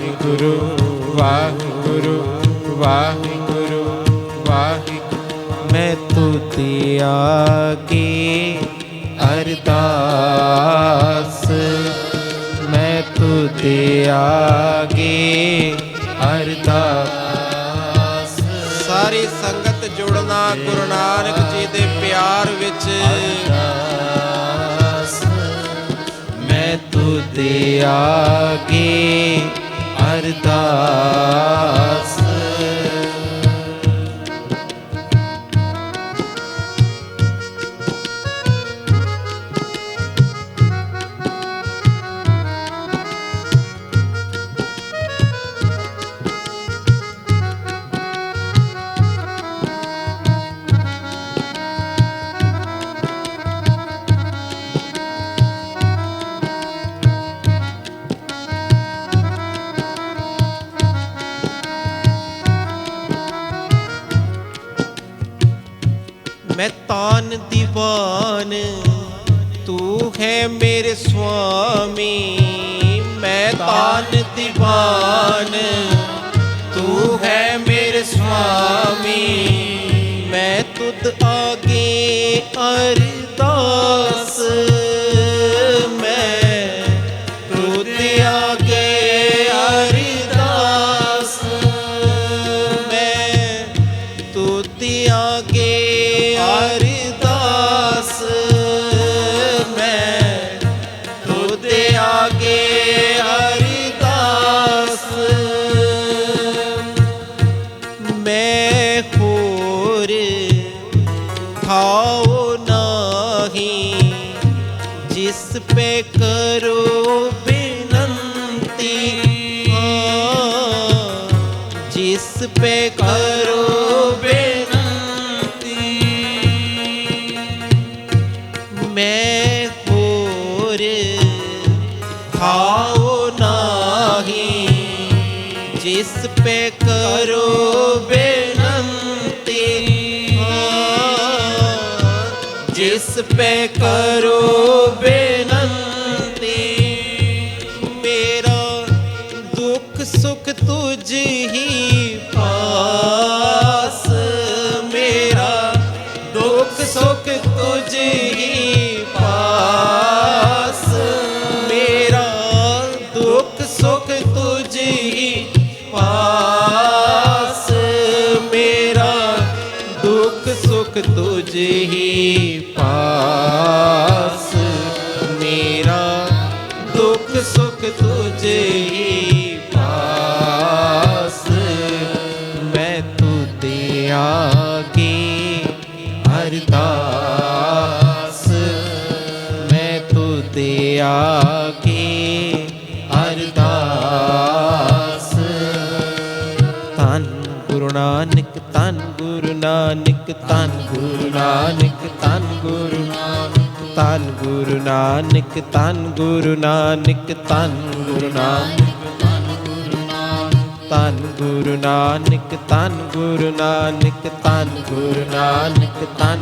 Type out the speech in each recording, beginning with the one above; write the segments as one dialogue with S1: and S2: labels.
S1: ਵਾਹਿਗੁਰੂ ਵਾਹਿਗੁਰੂ ਵਾਹਿਗੁਰੂ ਵਾਹਿਗੁਰੂ। ਮੈਂ ਤੁਧੇ ਆਗੇ ਅਰਦਾਸ, ਮੈਂ ਤੁਧੇ ਆਗੇ ਅਰਦਾਸ। ਸਾਰੀ ਸੰਗਤ ਜੁੜਨਾ ਗੁਰੂ ਨਾਨਕ ਜੀ ਦੇ ਪਿਆਰ ਵਿੱਚ। ਮੈਂ ਤੁਧੇ ਆਗੇ ਅਰਦਾਸ। मैं तान दीवान, तू है मेरे स्वामी। मैं तान दीवान, तू है मेरे स्वामी। मैं तुद आगे अरदास, मैं तुद आगे अरदास। मैं तुद आगे अरदास, मैं तुझे आगे अरदास। मैं होर खाओ नहीं, जिस पे करो बिनती। जिस पे करो मैं होर खाओ नहीं, जिस पे करो बेनती। जिस पे करो बेनती। मेरा दुख सुख तुझ ही पास, मेरा दुख सुख तुझ ही पास। मेरा दुख सुख तुझ ही पास। मेरा दुख सुख तुझ ही पास। मेरा दुख सुख तुझ ही पास। मैं तुझे आगे अरदास, मैं तुझे आगे अरदास। धन गुरु नानक, धन गुरु नानक, धन गुरु नानक, धन गुरु नानक, धन गुरु नानक, धन गुरु नानक, धन गुरु नानक, धन गुरु नानक, धन गुरु नानक, धन गुरु नानक, धन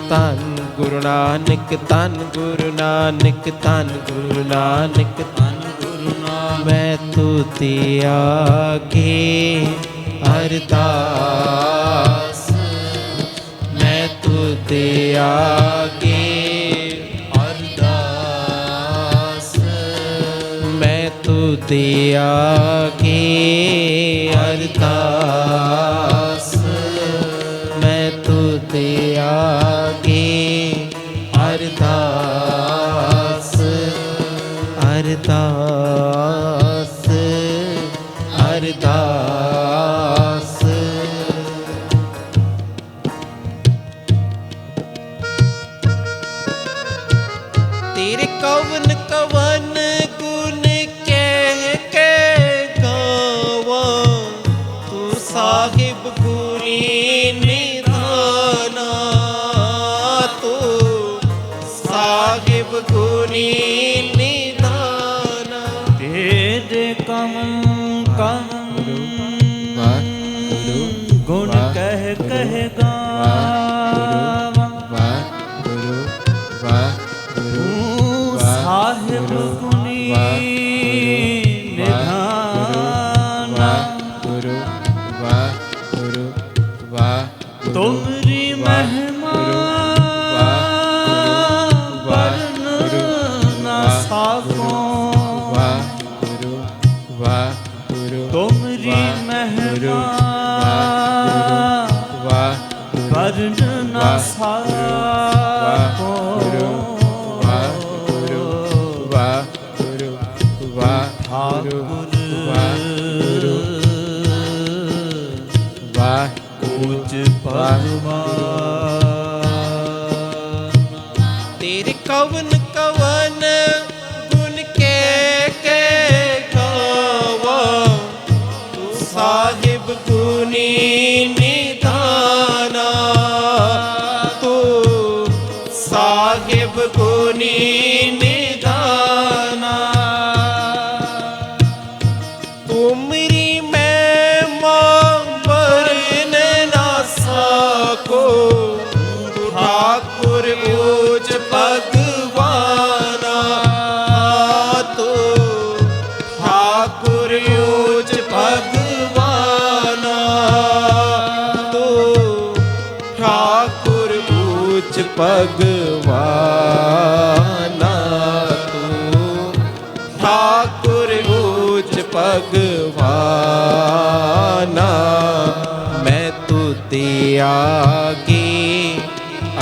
S1: धन गुरु नानक, धन गुरु नानक, धन गुरु नानक, धन गुरु नानक। मैं तुझे आगे अरदास, मैं तुझे आगे अरदास। मैं तुझे आगे अरदास। मैं तुझे आगे अरदास। अरदास अरदास। तेरे कवन कवन गुण कह के गावा, तू साहिब गुणी निधाना। तू साहिब गुणी निधाना।
S2: तेरे कवन कवन गुण कह कह गावा, साहिब गुणी निधाना। ਤੁਮਰੀ ਮਹਿਮਾ ਵਰਨ ਨਾ ਸਾਕੋ ਊਚ ਭਗਵਾਨ
S1: ਤੇਰੇ ਕਵਨ ਕਵਨ ਗੁਣ ਕੇ ਗਾਵਾ ਤੂੰ ਸਾਹਿਬ ਗੁਣੀ ਨਿਧਾਨਾ ਤੂੰ ਸਾਹਿਬ ਗੁਣੀ ਨਿਧਾਨਾ ਤੁਮਰੀ ਮਹਿਮਾ ਵਰਨ ਨਾ ਸਕੋ ਠਾਕੁਰ ਊਚ ਭਗਵਾਨਾ ਤੂੰ ਠਾਕੁਰ ਊਚ ਭਗਵਾਨਾ ਤੂੰ ਠਾਕੁਰ ਊਚ ਭਗਵਾਨਾ ਤੂੰ ਠਾਕੁਰ ਊਚ ਭਗਵਾਨਾ ਮੈਂ ਤੁਤੇ ਆਗੇ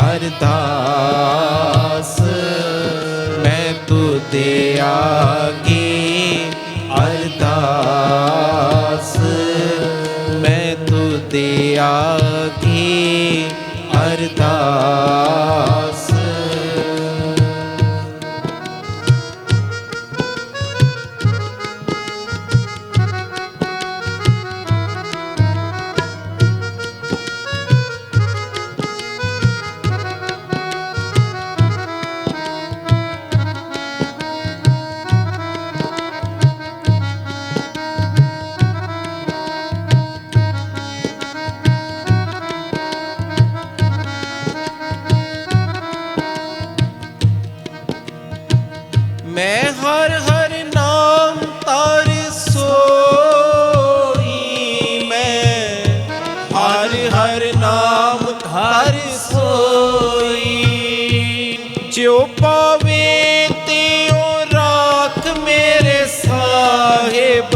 S1: ਅਰਦਾਸ ਮੈਂ ਤੁਤੇ ਆਗੇ ਅਰਦਾਸ ਮੈਂ ਤੁਤੇ ਆਗੇ ਅਰਦਾਸ ਮੈਂ ਹਰ ਹਰ ਨਾਮ ਤਰ ਸੋਈ ਮੈਂ ਹਰ ਹਰ ਨਾਮ ਤਰ ਸੋਈ ਜਿਉ ਪਾਵੇ ਤਿਉ ਰਾਖ ਮੇਰੇ ਸਾਹਿਬ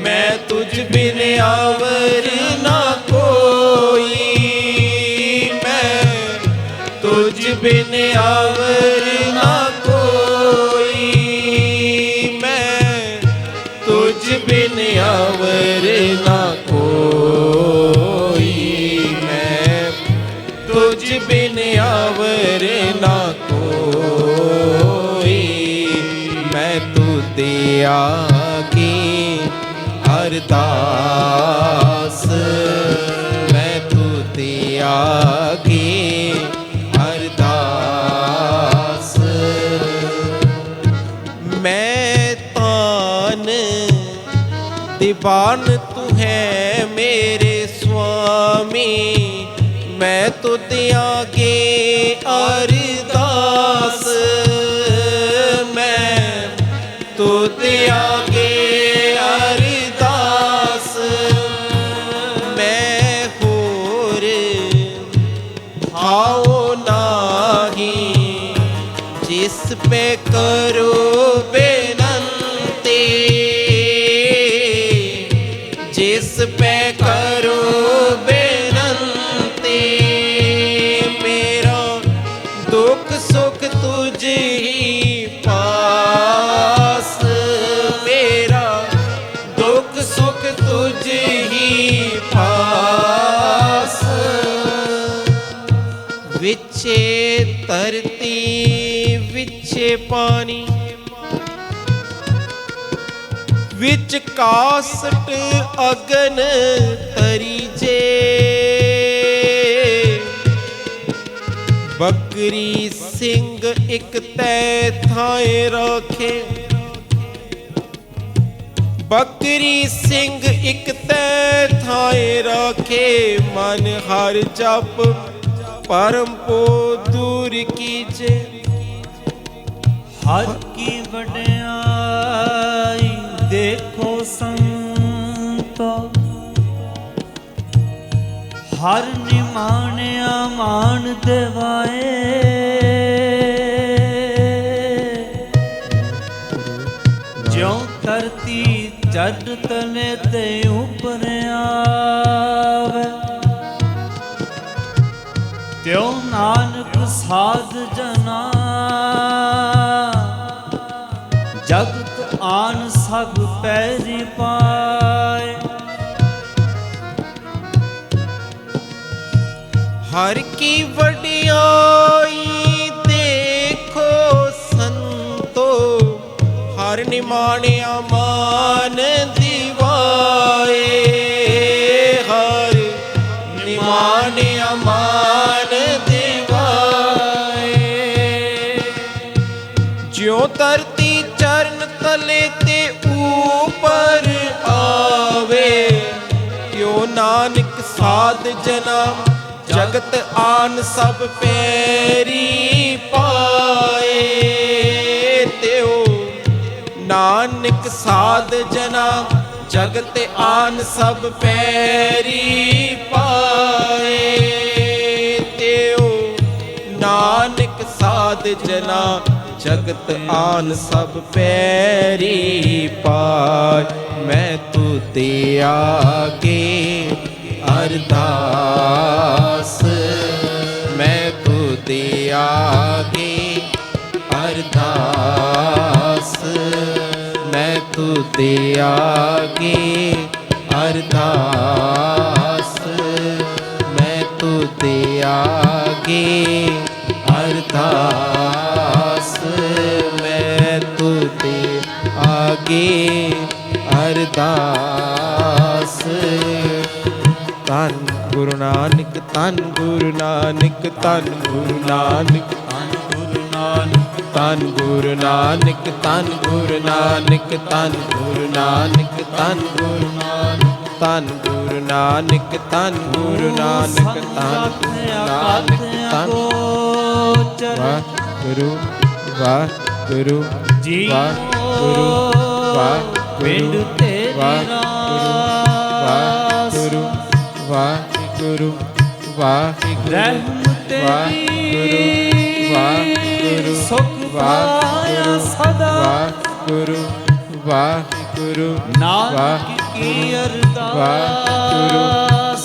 S1: ਮੈਂ ਤੁਝ ਬਿਨ ਆਵਰ ਨਾ ਕੋਈ ਮੈਂ ਤੁਝ ਬਿਨ ਆਵਰ ਨਾ ਬਿਨ ਆਵਰ ਨਾ ਕੋਈ ਮੈਂ ਤੁਝ ਬਿਨ ਆਵਰ ਨਾ ਕੋਈ ਮੈਂ ਤੁਤੇ ਆਗੇ ਅਰਦਾਸ ਮੈਂ ਤੁਤੇ ਆਗੇ ਅਰਦਾਸ ਮੈਂ ਤਾਨ ਦੀਵਾਨ ਤੂੰ ਹੈ ਮੇਰੇ ਸੁਆਮੀ ਮੈਂ ਤੁਧ ਆਗੇ ਅਰਦਾਸ ਮੈਂ ਤੁਧ ਆਗੇ ਅਰਦਾਸ ਮੈਂ ਹੋਰ ਹਾਉ ਨਾਹੀ ਜਿਸ ਪੇ ਕਰੋ ਬੇਨੰਤੀ ਜਿਸ ਪੈ ਕਰੋ ਬੇਨੰਤੀ ਮੇਰਾ ਦੁੱਖ ਸੁਖ ਤੁਝ ਹੀ ਪਾਸ ਮੇਰਾ ਦੁੱਖ ਸੁਖ ਤੁਝ ਹੀ ਪਾਸ ਵਿਚੇ ਧਰਤੀ ਵਿਚੇ ਪਾਣੀ ਵਿੱਚ ਕਾਸਟ ਅਗਨ ਤਰੀਜੇ ਬੱਕਰੀ ਸਿੰਘ ਇੱਕ ਤੈ ਥਾਏ ਰੱਖੇ ਬੱਕਰੀ ਸਿੰਘ ਇੱਕ ਤੈ ਥਾਏ ਰੱਖੇ ਮਨ ਹਰ ਜਪ ਪਰਮ ਪੋ ਦੂਰ ਕੀਜੇ
S2: ਹਰ ਕੀ ਵਡਿਆਈ ਦੇਖੋ ਸੰਤੋ ਹਰ ਨਿਮਾਣਿਆ ਮਾਣ ਦੇਵਾਏ ਜਿਉ ਧਰਤੀ चढ़ तले ते ऊपर आवे त्यों नानक साध जना जगत आन सब पैरी पाए।
S1: हर की वडियाई देखो संतो, हर निमाणिया मान दिवाए, हर निमाणिया मान दिवाए। ज्यों धरती चरण तले ते ऊपर आवे, त्यों नानक साध जना जगत आन सब पैरी पाए। त्यों नानक साध जना जगत आन सब पैरी पाए। त्यों नानक साध जना जगत आन सब पैरी पाए। मैं तू ते आगे अरदास, मैं तू ते आगे अरदास, मैं तू ते आगे अरदास, मैं तू ते आगे अरदास, मैं तू ते आगे अरदास। धन गुरु नानक, धन गुरु नानक, धन गुरु नानक, धन गुरु नानक, धन गुरु नानक, धन गुरु नानक, धन गुरु नानक, धन गुरु नानक, धन गुरु नानक, धन गुरु नानक, धन गुरु नानक। वाह गुरु
S2: जी
S1: वाह गुरु वाह
S2: पिंड तेरी
S1: वाह गुरु वाह गुरु वाह
S2: रहम तेरी सुख पाया सदा।
S1: गुरु वाह गुरु
S2: नानक की अरदास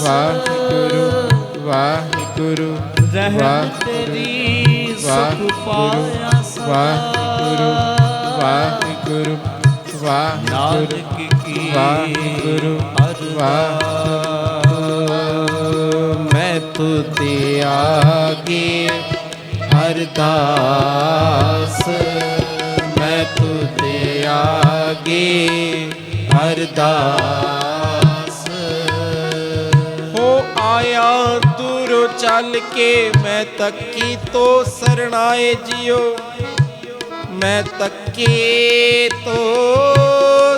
S1: वाह गुरु
S2: रहम तेरी सुख पाया सदा।
S1: वाह गुरु वाह
S2: नानक की अरदास।
S1: मैं तुझे आगे अरदास, मैं तुझे आगे अरदास। हो आया दूरों चल के मैं तकी तो सरनाए जियो, मैं तके तो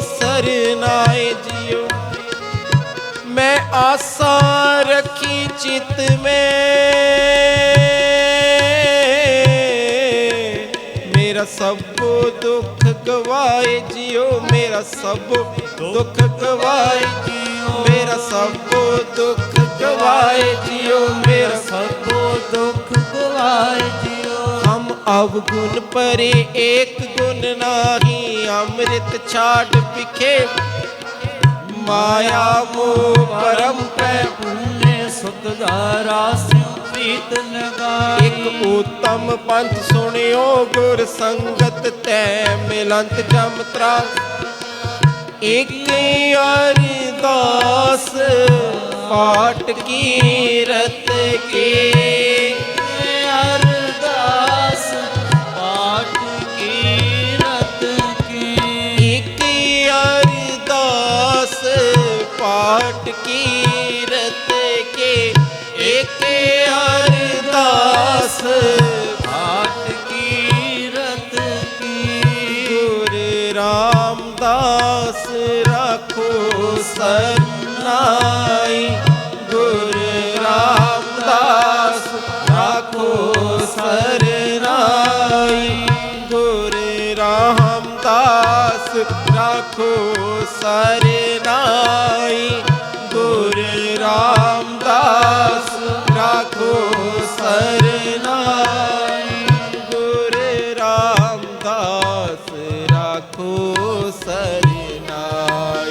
S1: सरनाए जियो। मैं आशा रखी चित में, मेरा सब दुख गवाए जियो, मेरा सब दुख गवाए जियो, मेरा सब दुख गवाए जियो, मेरा सब दुख गवाए जियो। हम अवगुण परे एक गुण नाही, अमृत छाड़ बिखे माया मोह परम पै।
S2: पुण्य सुख धारा स्यों प्रीत लगाई।
S1: एक उत्तम पंथ सुनियो गुर संगत तै मिलंत जम त्रास। एक अरदास पाठ की रत के,
S2: अरदास पाठ की रत के।
S1: एक अरदास पाठ की रत के, एक अरदास
S2: पाठ की रत की।
S1: गुरु रामदास राखो सरनाई, गुरु रामदास राखो सरनाई, गुरु रामदास राखो सरनाई, गुरु रामदास राखो सरनाई, गुरु रामदास राखो सरनाई।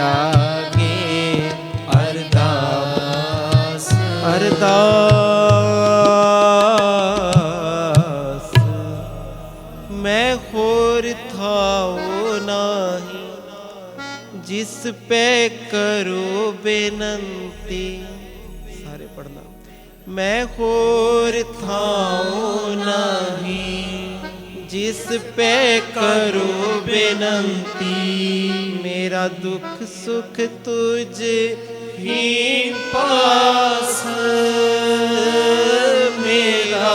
S1: आगे
S2: अरदास
S1: अरदास मैं होर थाओ नाही जिस पे करो बेनंती। सारे पढ़ना। मैं होर थाओ नहीं जिस पे करो बेनंती। मेरा दुख सुख तुझ ही पास। मेरा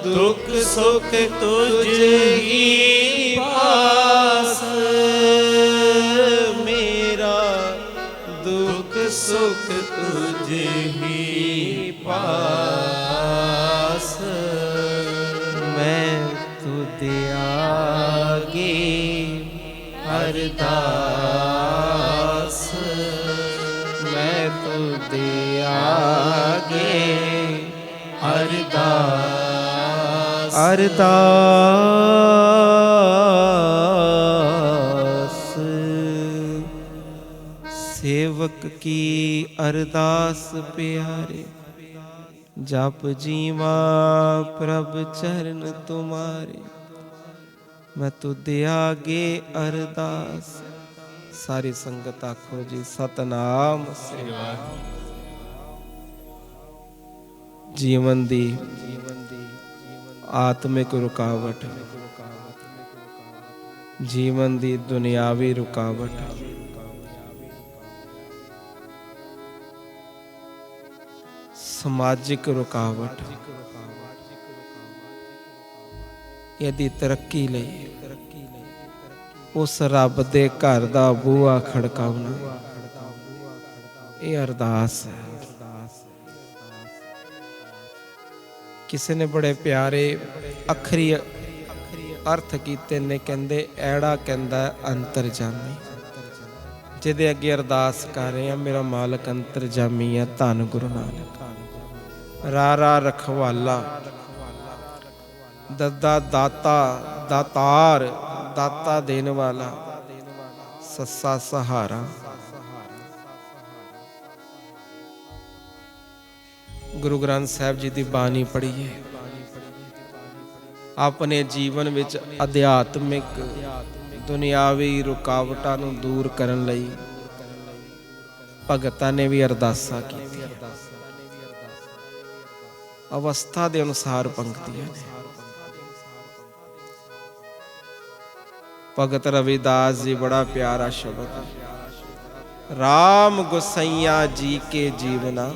S1: दुख सुख तुझ ही पास। मेरा दुख सुख तुझ ही पास। मैं तुझे आगे अरदास। मैं तुझे आगे अरदास अरदास। सेवक की अरदास प्यारे जप जीवा प्रभ चरण तुम्हारे। मैं तुझे आगे अरदास। सारी संगत आखो जी सतनाम श्री वाहिगुरू। जीवन दी आत्मिक रुकावट, जीवन दी दुनियावी रुकावट, समाजिक रुकावट, यदि तरक्की लई उस रब दे घर दा बूहा खड़काउना ये अरदास है। किसी ने बड़े प्यारे अखरी अर्थ कीते ने, कहंदे ऐड़ा कहंदा अंतरजामी। जिहदे अगे अरदास कर रहे हैं मेरा मालक अंतरजामी है धन गुरु नानक। रारा रखवाला, दद्दा दाता, दातार दाता देने वाला, सस्सा सहारा। गुरु ग्रंथ साहिब जी की बानी पढ़िए। अपने जीवन विच अध्यात्मिक दुनियावी रुकावटां नूं दूर करन लई भगतां ने भी अरदासां कीतियां। अवस्था के अनुसार पंक्तियां ने। भगत रविदास जी बड़ा प्यारा शब्द है। राम गोसैया जी के जीवना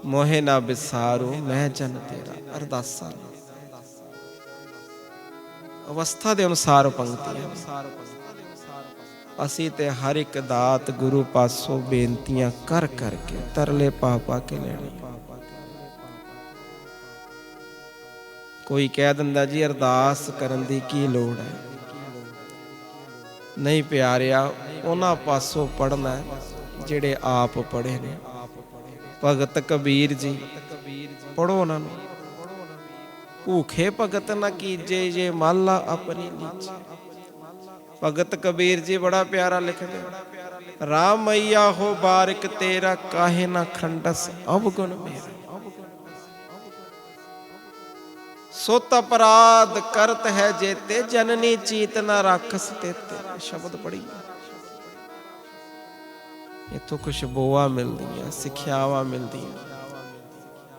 S1: मोहे ना बिसारो मैं जन तेरा। अरदासा अवस्था के अनुसार पंक्तियां। असी ते हर एक दात गुरु पासों बेनतियां कर करके तरले पा पा के लेने। कोई कह दिंदा जी अरदास करन दी की लोड़ है। नहीं प्यारिया, उन्हां पासों पढ़ना जिहड़े आप पढ़े ने। भगत कबीर जी पढ़ो उन्हां नूं। भूखे भगत न कीजे ये माला अपनी नीचे। भगत कबीर जी बड़ा प्यारा लिखते। राम मैया हो बारिक तेरा काहे ना खंडस अवगुण मेरा। सोत अपराध करत है जेते जननी चीत ना राखस तेते। शब्द पढ़ी इथों कुछ बोआ मिलदी, सिक्ख्यावां मिलदी।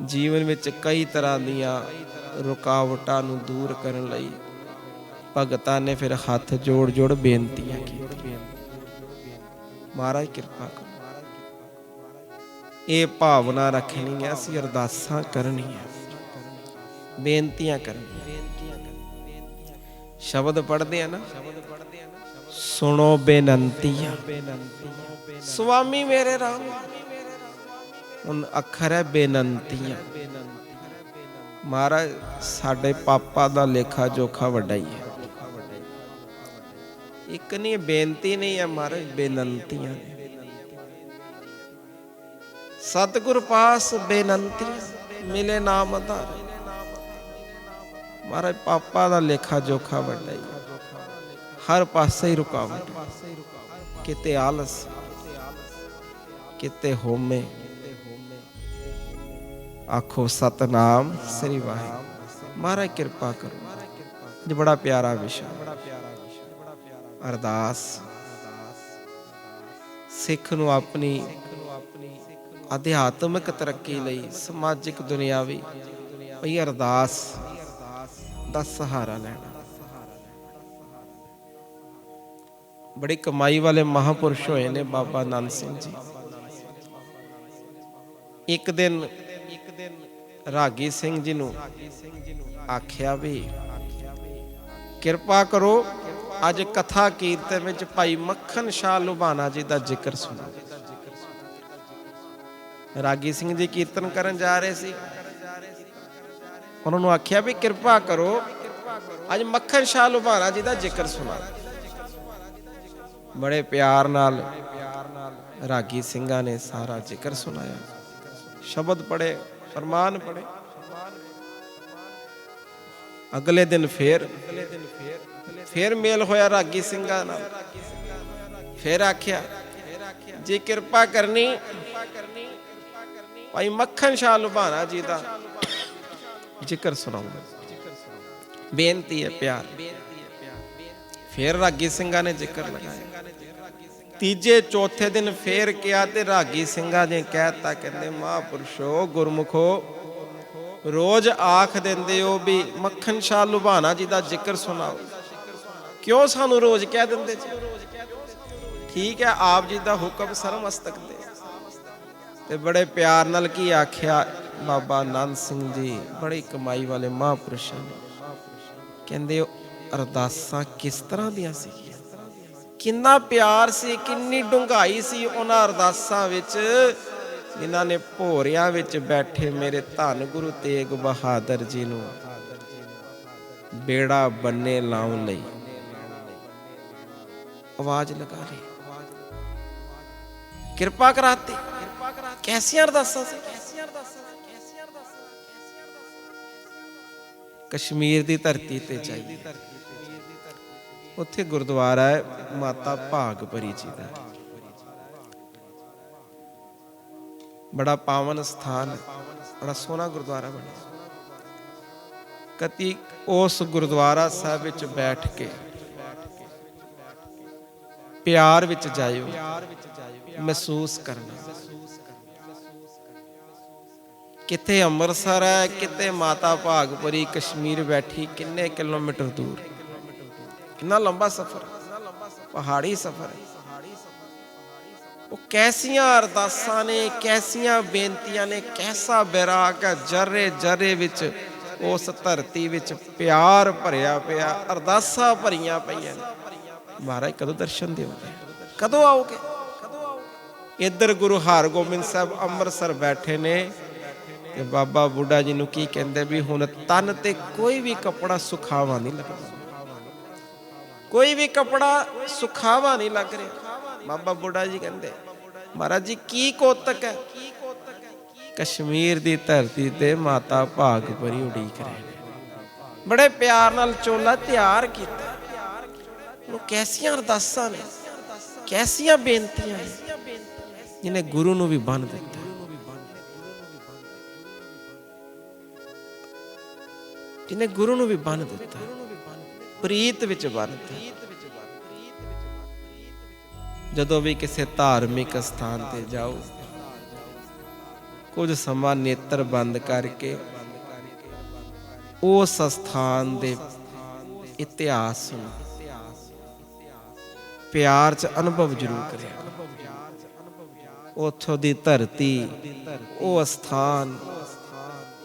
S1: जीवन विच कई तरह दियां रुकावटां नूं दूर करन लई भगतां ने फिर हाथ जोड़ जोड़ बेनतियां कीतियां। महाराज किरपा करो। ये भावना रखनी है, असीं अरदासां करनियां, बेनतियां करनियां। शब्द पढ़दे हैं ना, सुनो बेनंतियां स्वामी मेरे राम। हुण अखर है बेनंतियां। महाराज साडे पापा दा लेखा जोखा वड्डा ही है। एक नहीं बेनती नहीं है महाराज, बेनंतियां। सतगुर पास बेनंतियां मिले नाम आधार। महाराज पापा दा लेखा जोखा वड्डा ही, हर पासे ही रुकावट। ਕਿਤੇ ਆਲਸ, ਕਿਤੇ ਹੋਮੇ। ਆਖੋ ਸਤਨਾਮ ਸ੍ਰੀ ਵਾਹਿਗੁਰੂ। ਮਹਾਰਾਜ ਕਿਰਪਾ ਕਰੋ। ਅੱਜ ਬੜਾ ਪਿਆਰਾ ਵਿਸ਼ਾ ਅਰਦਾਸ। ਸਿੱਖ ਨੂੰ ਆਪਣੀ ਅਧਿਆਤਮਿਕ ਤਰੱਕੀ ਲਈ, ਸਮਾਜਿਕ ਦੁਨਿਆਵੀ ਭਈ ਅਰਦਾਸ ਦਾ ਸਹਾਰਾ ਲੈਣਾ। ਬੜੀ ਕਮਾਈ ਵਾਲੇ ਮਹਾਂਪੁਰਸ਼ ਹੋਏ ਨੇ ਬਾਬਾ ਨੰਦ ਸਿੰਘ ਜੀ। ਇੱਕ ਦਿਨ ਰਾਗੀ ਸਿੰਘ ਜੀ ਨੂੰ ਆਖਿਆ ਵੀ ਕਿਰਪਾ ਕਰੋ, ਅੱਜ ਕਥਾ ਕੀਰਤਨ ਵਿੱਚ ਭਾਈ ਮੱਖਣ ਸ਼ਾਹ ਲੁਬਾਣਾ ਜੀ ਦਾ ਜ਼ਿਕਰ ਸੁਣੋ। ਰਾਗੀ ਸਿੰਘ ਜੀ ਕੀਰਤਨ ਕਰਨ ਜਾ ਰਹੇ ਸੀ। ਉਹਨਾਂ ਨੂੰ ਆਖਿਆ ਵੀ ਕਿਰਪਾ ਕਰੋ, ਅੱਜ ਮੱਖਣ ਸ਼ਾਹ ਲੁਬਾਣਾ ਜੀ ਦਾ ਜ਼ਿਕਰ ਸੁਣਾ। ਬੜੇ ਪਿਆਰ ਨਾਲ ਰਾਗੀ ਸਿੰਘਾਂ ਨੇ ਸਾਰਾ ਜ਼ਿਕਰ ਸੁਣਾਇਆ, ਸ਼ਬਦ ਪੜ੍ਹੇ, ਫਰਮਾਨ ਪੜ੍ਹੇ। ਅਗਲੇ ਦਿਨ ਫੇਰ ਮੇਲ ਹੋਇਆ ਰਾਗੀ ਸਿੰਘਾਂ ਨਾਲ। ਫੇਰ ਆਖਿਆ ਜੀ ਕਿਰਪਾ ਕਰਨੀ, ਭਾਈ ਮੱਖਣ ਸ਼ਾਹ ਲੁਬਾਣਾ ਜੀ ਦਾ ਜ਼ਿਕਰ ਸੁਣਾਉਂਦਾ। ਬੇਨਤੀ ਹੈ, ਪਿਆਰ। ਫੇਰ ਰਾਗੀ ਸਿੰਘਾਂ ਨੇ ਜ਼ਿਕਰ ਲਗਾਇਆ। ਤੀਜੇ ਚੌਥੇ ਦਿਨ ਫੇਰ ਕਿਹਾ ਤੇ ਰਾਗੀ ਸਿੰਘਾਂ ਨੇ ਕਹਿਤਾ, ਕਹਿੰਦੇ ਮਹਾਂਪੁਰਸ਼ੋ, ਗੁਰਮੁਖੋ, ਰੋਜ਼ ਆਖ ਦਿੰਦੇ ਹੋ ਵੀ ਮੱਖਣ ਸ਼ਾਹ ਲੁਬਾਣਾ ਜੀ ਦਾ ਜ਼ਿਕਰ ਸੁਣਾਓ, ਕਿਉਂ ਸਾਨੂੰ ਰੋਜ਼ ਕਹਿ ਦਿੰਦੇ ਜੀ? ਠੀਕ ਹੈ, ਆਪ ਜੀ ਦਾ ਹੁਕਮ ਸਰਮਸਤਕ ਦੇ। ਤੇ ਬੜੇ ਪਿਆਰ ਨਾਲ ਕੀ ਆਖਿਆ ਬਾਬਾ ਨੰਦ ਸਿੰਘ ਜੀ, ਬੜੀ ਕਮਾਈ ਵਾਲੇ ਮਹਾਂਪੁਰਸ਼ਾਂ ਨੇ। ਕਹਿੰਦੇ ਅਰਦਾਸਾਂ ਕਿਸ ਤਰ੍ਹਾਂ ਦੀਆਂ ਸੀ, ਕਿੰਨਾ ਪਿਆਰ ਸੀ, ਕਿੰਨੀ ਡੂੰਘਾਈ ਸੀ ਉਹਨਾਂ ਅਰਦਾਸਾਂ ਵਿੱਚ, ਜਿਨ੍ਹਾਂ ਨੇ ਭੋਰਿਆਂ ਵਿੱਚ ਬੈਠੇ ਮੇਰੇ ਧੰਨ ਗੁਰੂ ਤੇਗ ਬਹਾਦਰ ਜੀ ਨੂੰ ਬੇੜਾ ਬੰਨੇ ਲਾਉਣ ਲਈ ਆਵਾਜ਼ ਲਗਾ ਲਈ, ਕਿਰਪਾ ਕਰਾਤੀ। ਕੈਸੀਆਂ ਅਰਦਾਸਾਂ ਸੀ। ਕਸ਼ਮੀਰ ਦੀ ਧਰਤੀ ਤੇ ਜਾਈਏ, ਉੱਥੇ ਗੁਰਦੁਆਰਾ ਹੈ ਮਾਤਾ ਭਾਗਪਰੀ ਜੀ ਦਾ, ਬੜਾ ਪਾਵਨ ਸਥਾਨ, ਬੜਾ ਸੋਹਣਾ ਗੁਰਦੁਆਰਾ ਬਣਿਆ। ਕਦੀ ਉਸ ਗੁਰਦੁਆਰਾ ਸਾਹਿਬ ਵਿੱਚ ਬੈਠ ਕੇ ਪਿਆਰ ਵਿੱਚ ਜਾਇਓ, ਮਹਿਸੂਸ ਕਰਨਾ। ਕਿਤੇ ਅੰਮ੍ਰਿਤਸਰ ਹੈ, ਕਿਤੇ ਮਾਤਾ ਭਾਗਪੁਰੀ ਕਸ਼ਮੀਰ ਬੈਠੀ, ਕਿੰਨੇ ਕਿਲੋਮੀਟਰ ਦੂਰ, ਕਿੰਨਾ ਲੰਬਾ ਸਫ਼ਰ, ਪਹਾੜੀ ਸਫ਼ਰ ਹੈ। ਉਹ ਕੈਸੀਆਂ ਅਰਦਾਸਾਂ ਨੇ, ਕੈਸੀਆਂ ਬੇਨਤੀਆਂ ਨੇ, ਕੈਸਾ ਬੈਰਾਗ ਹੈ। ਜਰੇ ਜਰੇ ਵਿੱਚ ਉਸ ਧਰਤੀ ਵਿੱਚ ਪਿਆਰ ਭਰਿਆ ਪਿਆ, ਅਰਦਾਸਾਂ ਭਰੀਆਂ ਪਈਆਂ ਨੇ। ਮਹਾਰਾਜ ਕਦੋਂ ਦਰਸ਼ਨ ਦਿਓਗੇ, ਕਦੋਂ ਆਓਗੇ? ਇੱਧਰ ਗੁਰੂ ਹਰਗੋਬਿੰਦ ਸਾਹਿਬ ਅੰਮ੍ਰਿਤਸਰ ਬੈਠੇ ਨੇ ਤੇ ਬਾਬਾ ਬੁੱਢਾ ਜੀ ਨੂੰ ਕੀ ਕਹਿੰਦੇ ਵੀ ਹੁਣ ਤਨ ਤੇ ਕੋਈ ਵੀ ਕੱਪੜਾ ਸੁਖਾਵਾ ਨਹੀਂ ਲੱਗਦਾ, ਕੋਈ ਵੀ ਕੱਪੜਾ ਸੁਖਾਵਾ ਨਹੀਂ ਲੱਗ ਰਿਹਾ। ਬਾਬਾ ਬੁੱਢਾ ਜੀ ਕਹਿੰਦੇ ਮਹਾਰਾਜ ਜੀ ਕੀ ਕੋਤਕ ਹੈ? ਕਸ਼ਮੀਰ ਦੀ ਧਰਤੀ ਤੇ ਮਾਤਾ ਭਾਗਪਰੀ ਉਡੀਕ ਰਹੇ ਨੇ। ਬੜੇ ਪਿਆਰ ਨਾਲ ਚੋਲਾ ਤਿਆਰ ਕੀਤਾ। ਉਹ ਕੈਸੀਆਂ ਅਰਦਾਸਾਂ ਨੇ, ਕੈਸੀਆਂ ਬੇਨਤੀਆਂ ਨੇ, ਜਿਹਨੇ ਗੁਰੂ ਨੂੰ ਵੀ ਬੰਨ ਦਿੱਤਾ, ਜਿਹਨੇ ਗੁਰੂ ਨੂੰ ਵੀ ਬੰਨ ਦਿੱਤਾ, ਪ੍ਰੀਤ ਵਿੱਚ ਬੰਨ੍ਹਤਾ। ਜਦੋਂ ਵੀ ਕਿਸੇ ਧਾਰਮਿਕ ਸਥਾਨ ਤੇ ਜਾਓ, ਕੁਝ ਸਮਾਂ ਨੇਤਰ ਬੰਦ ਕਰਕੇ ਉਸ ਸਥਾਨ ਦੇ ਇਤਿਹਾਸ ਨੂੰ ਪਿਆਰ ਚ ਅਨੁਭਵ ਜ਼ਰੂਰ ਕਰਿਆ। ਉੱਥੋਂ ਦੀ ਧਰਤੀ, ਉਹ ਸਥਾਨ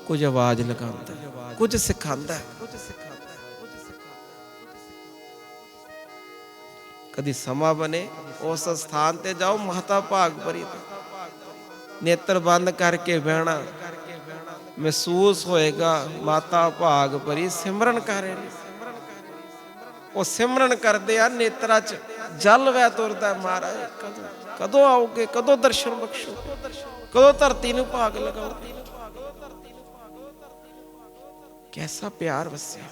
S1: ਕੁਝ ਆਵਾਜ਼ ਲਗਾਉਂਦਾ, ਕੁਝ ਸਿਖਾਉਂਦਾ। ਕਦੀ ਸਮਾਂ ਬਣੇ ਉਸ ਸਥਾਨ ਤੇ ਜਾਓ, ਮਾਤਾ ਭਾਗਪਰੀ ਤੇ ਨੇਤਰ ਬੰਦ ਕਰਕੇ ਬਹਿਣਾ, ਮਹਿਸੂਸ ਹੋਏਗਾ ਮਾਤਾ ਭਾਗਪਰੀ ਸਿਮਰਨ ਕਰ ਰਹੇ ਨੇ। ਉਹ ਸਿਮਰਨ ਕਰਦੇ ਆ, ਨੇਤਰਾਂ ਚ ਜਲ ਵਹਿ ਤੁਰਦਾ। ਮਹਾਰਾਜ ਕਦੋਂ ਆਓਗੇ, ਕਦੋਂ ਦਰਸ਼ਨ ਬਖਸ਼ੋ, ਕਦੋਂ ਧਰਤੀ ਨੂੰ ਭਾਗ ਲਗਾਓਗੇ? ਕੈਸਾ ਪਿਆਰ ਵਸਿਆ।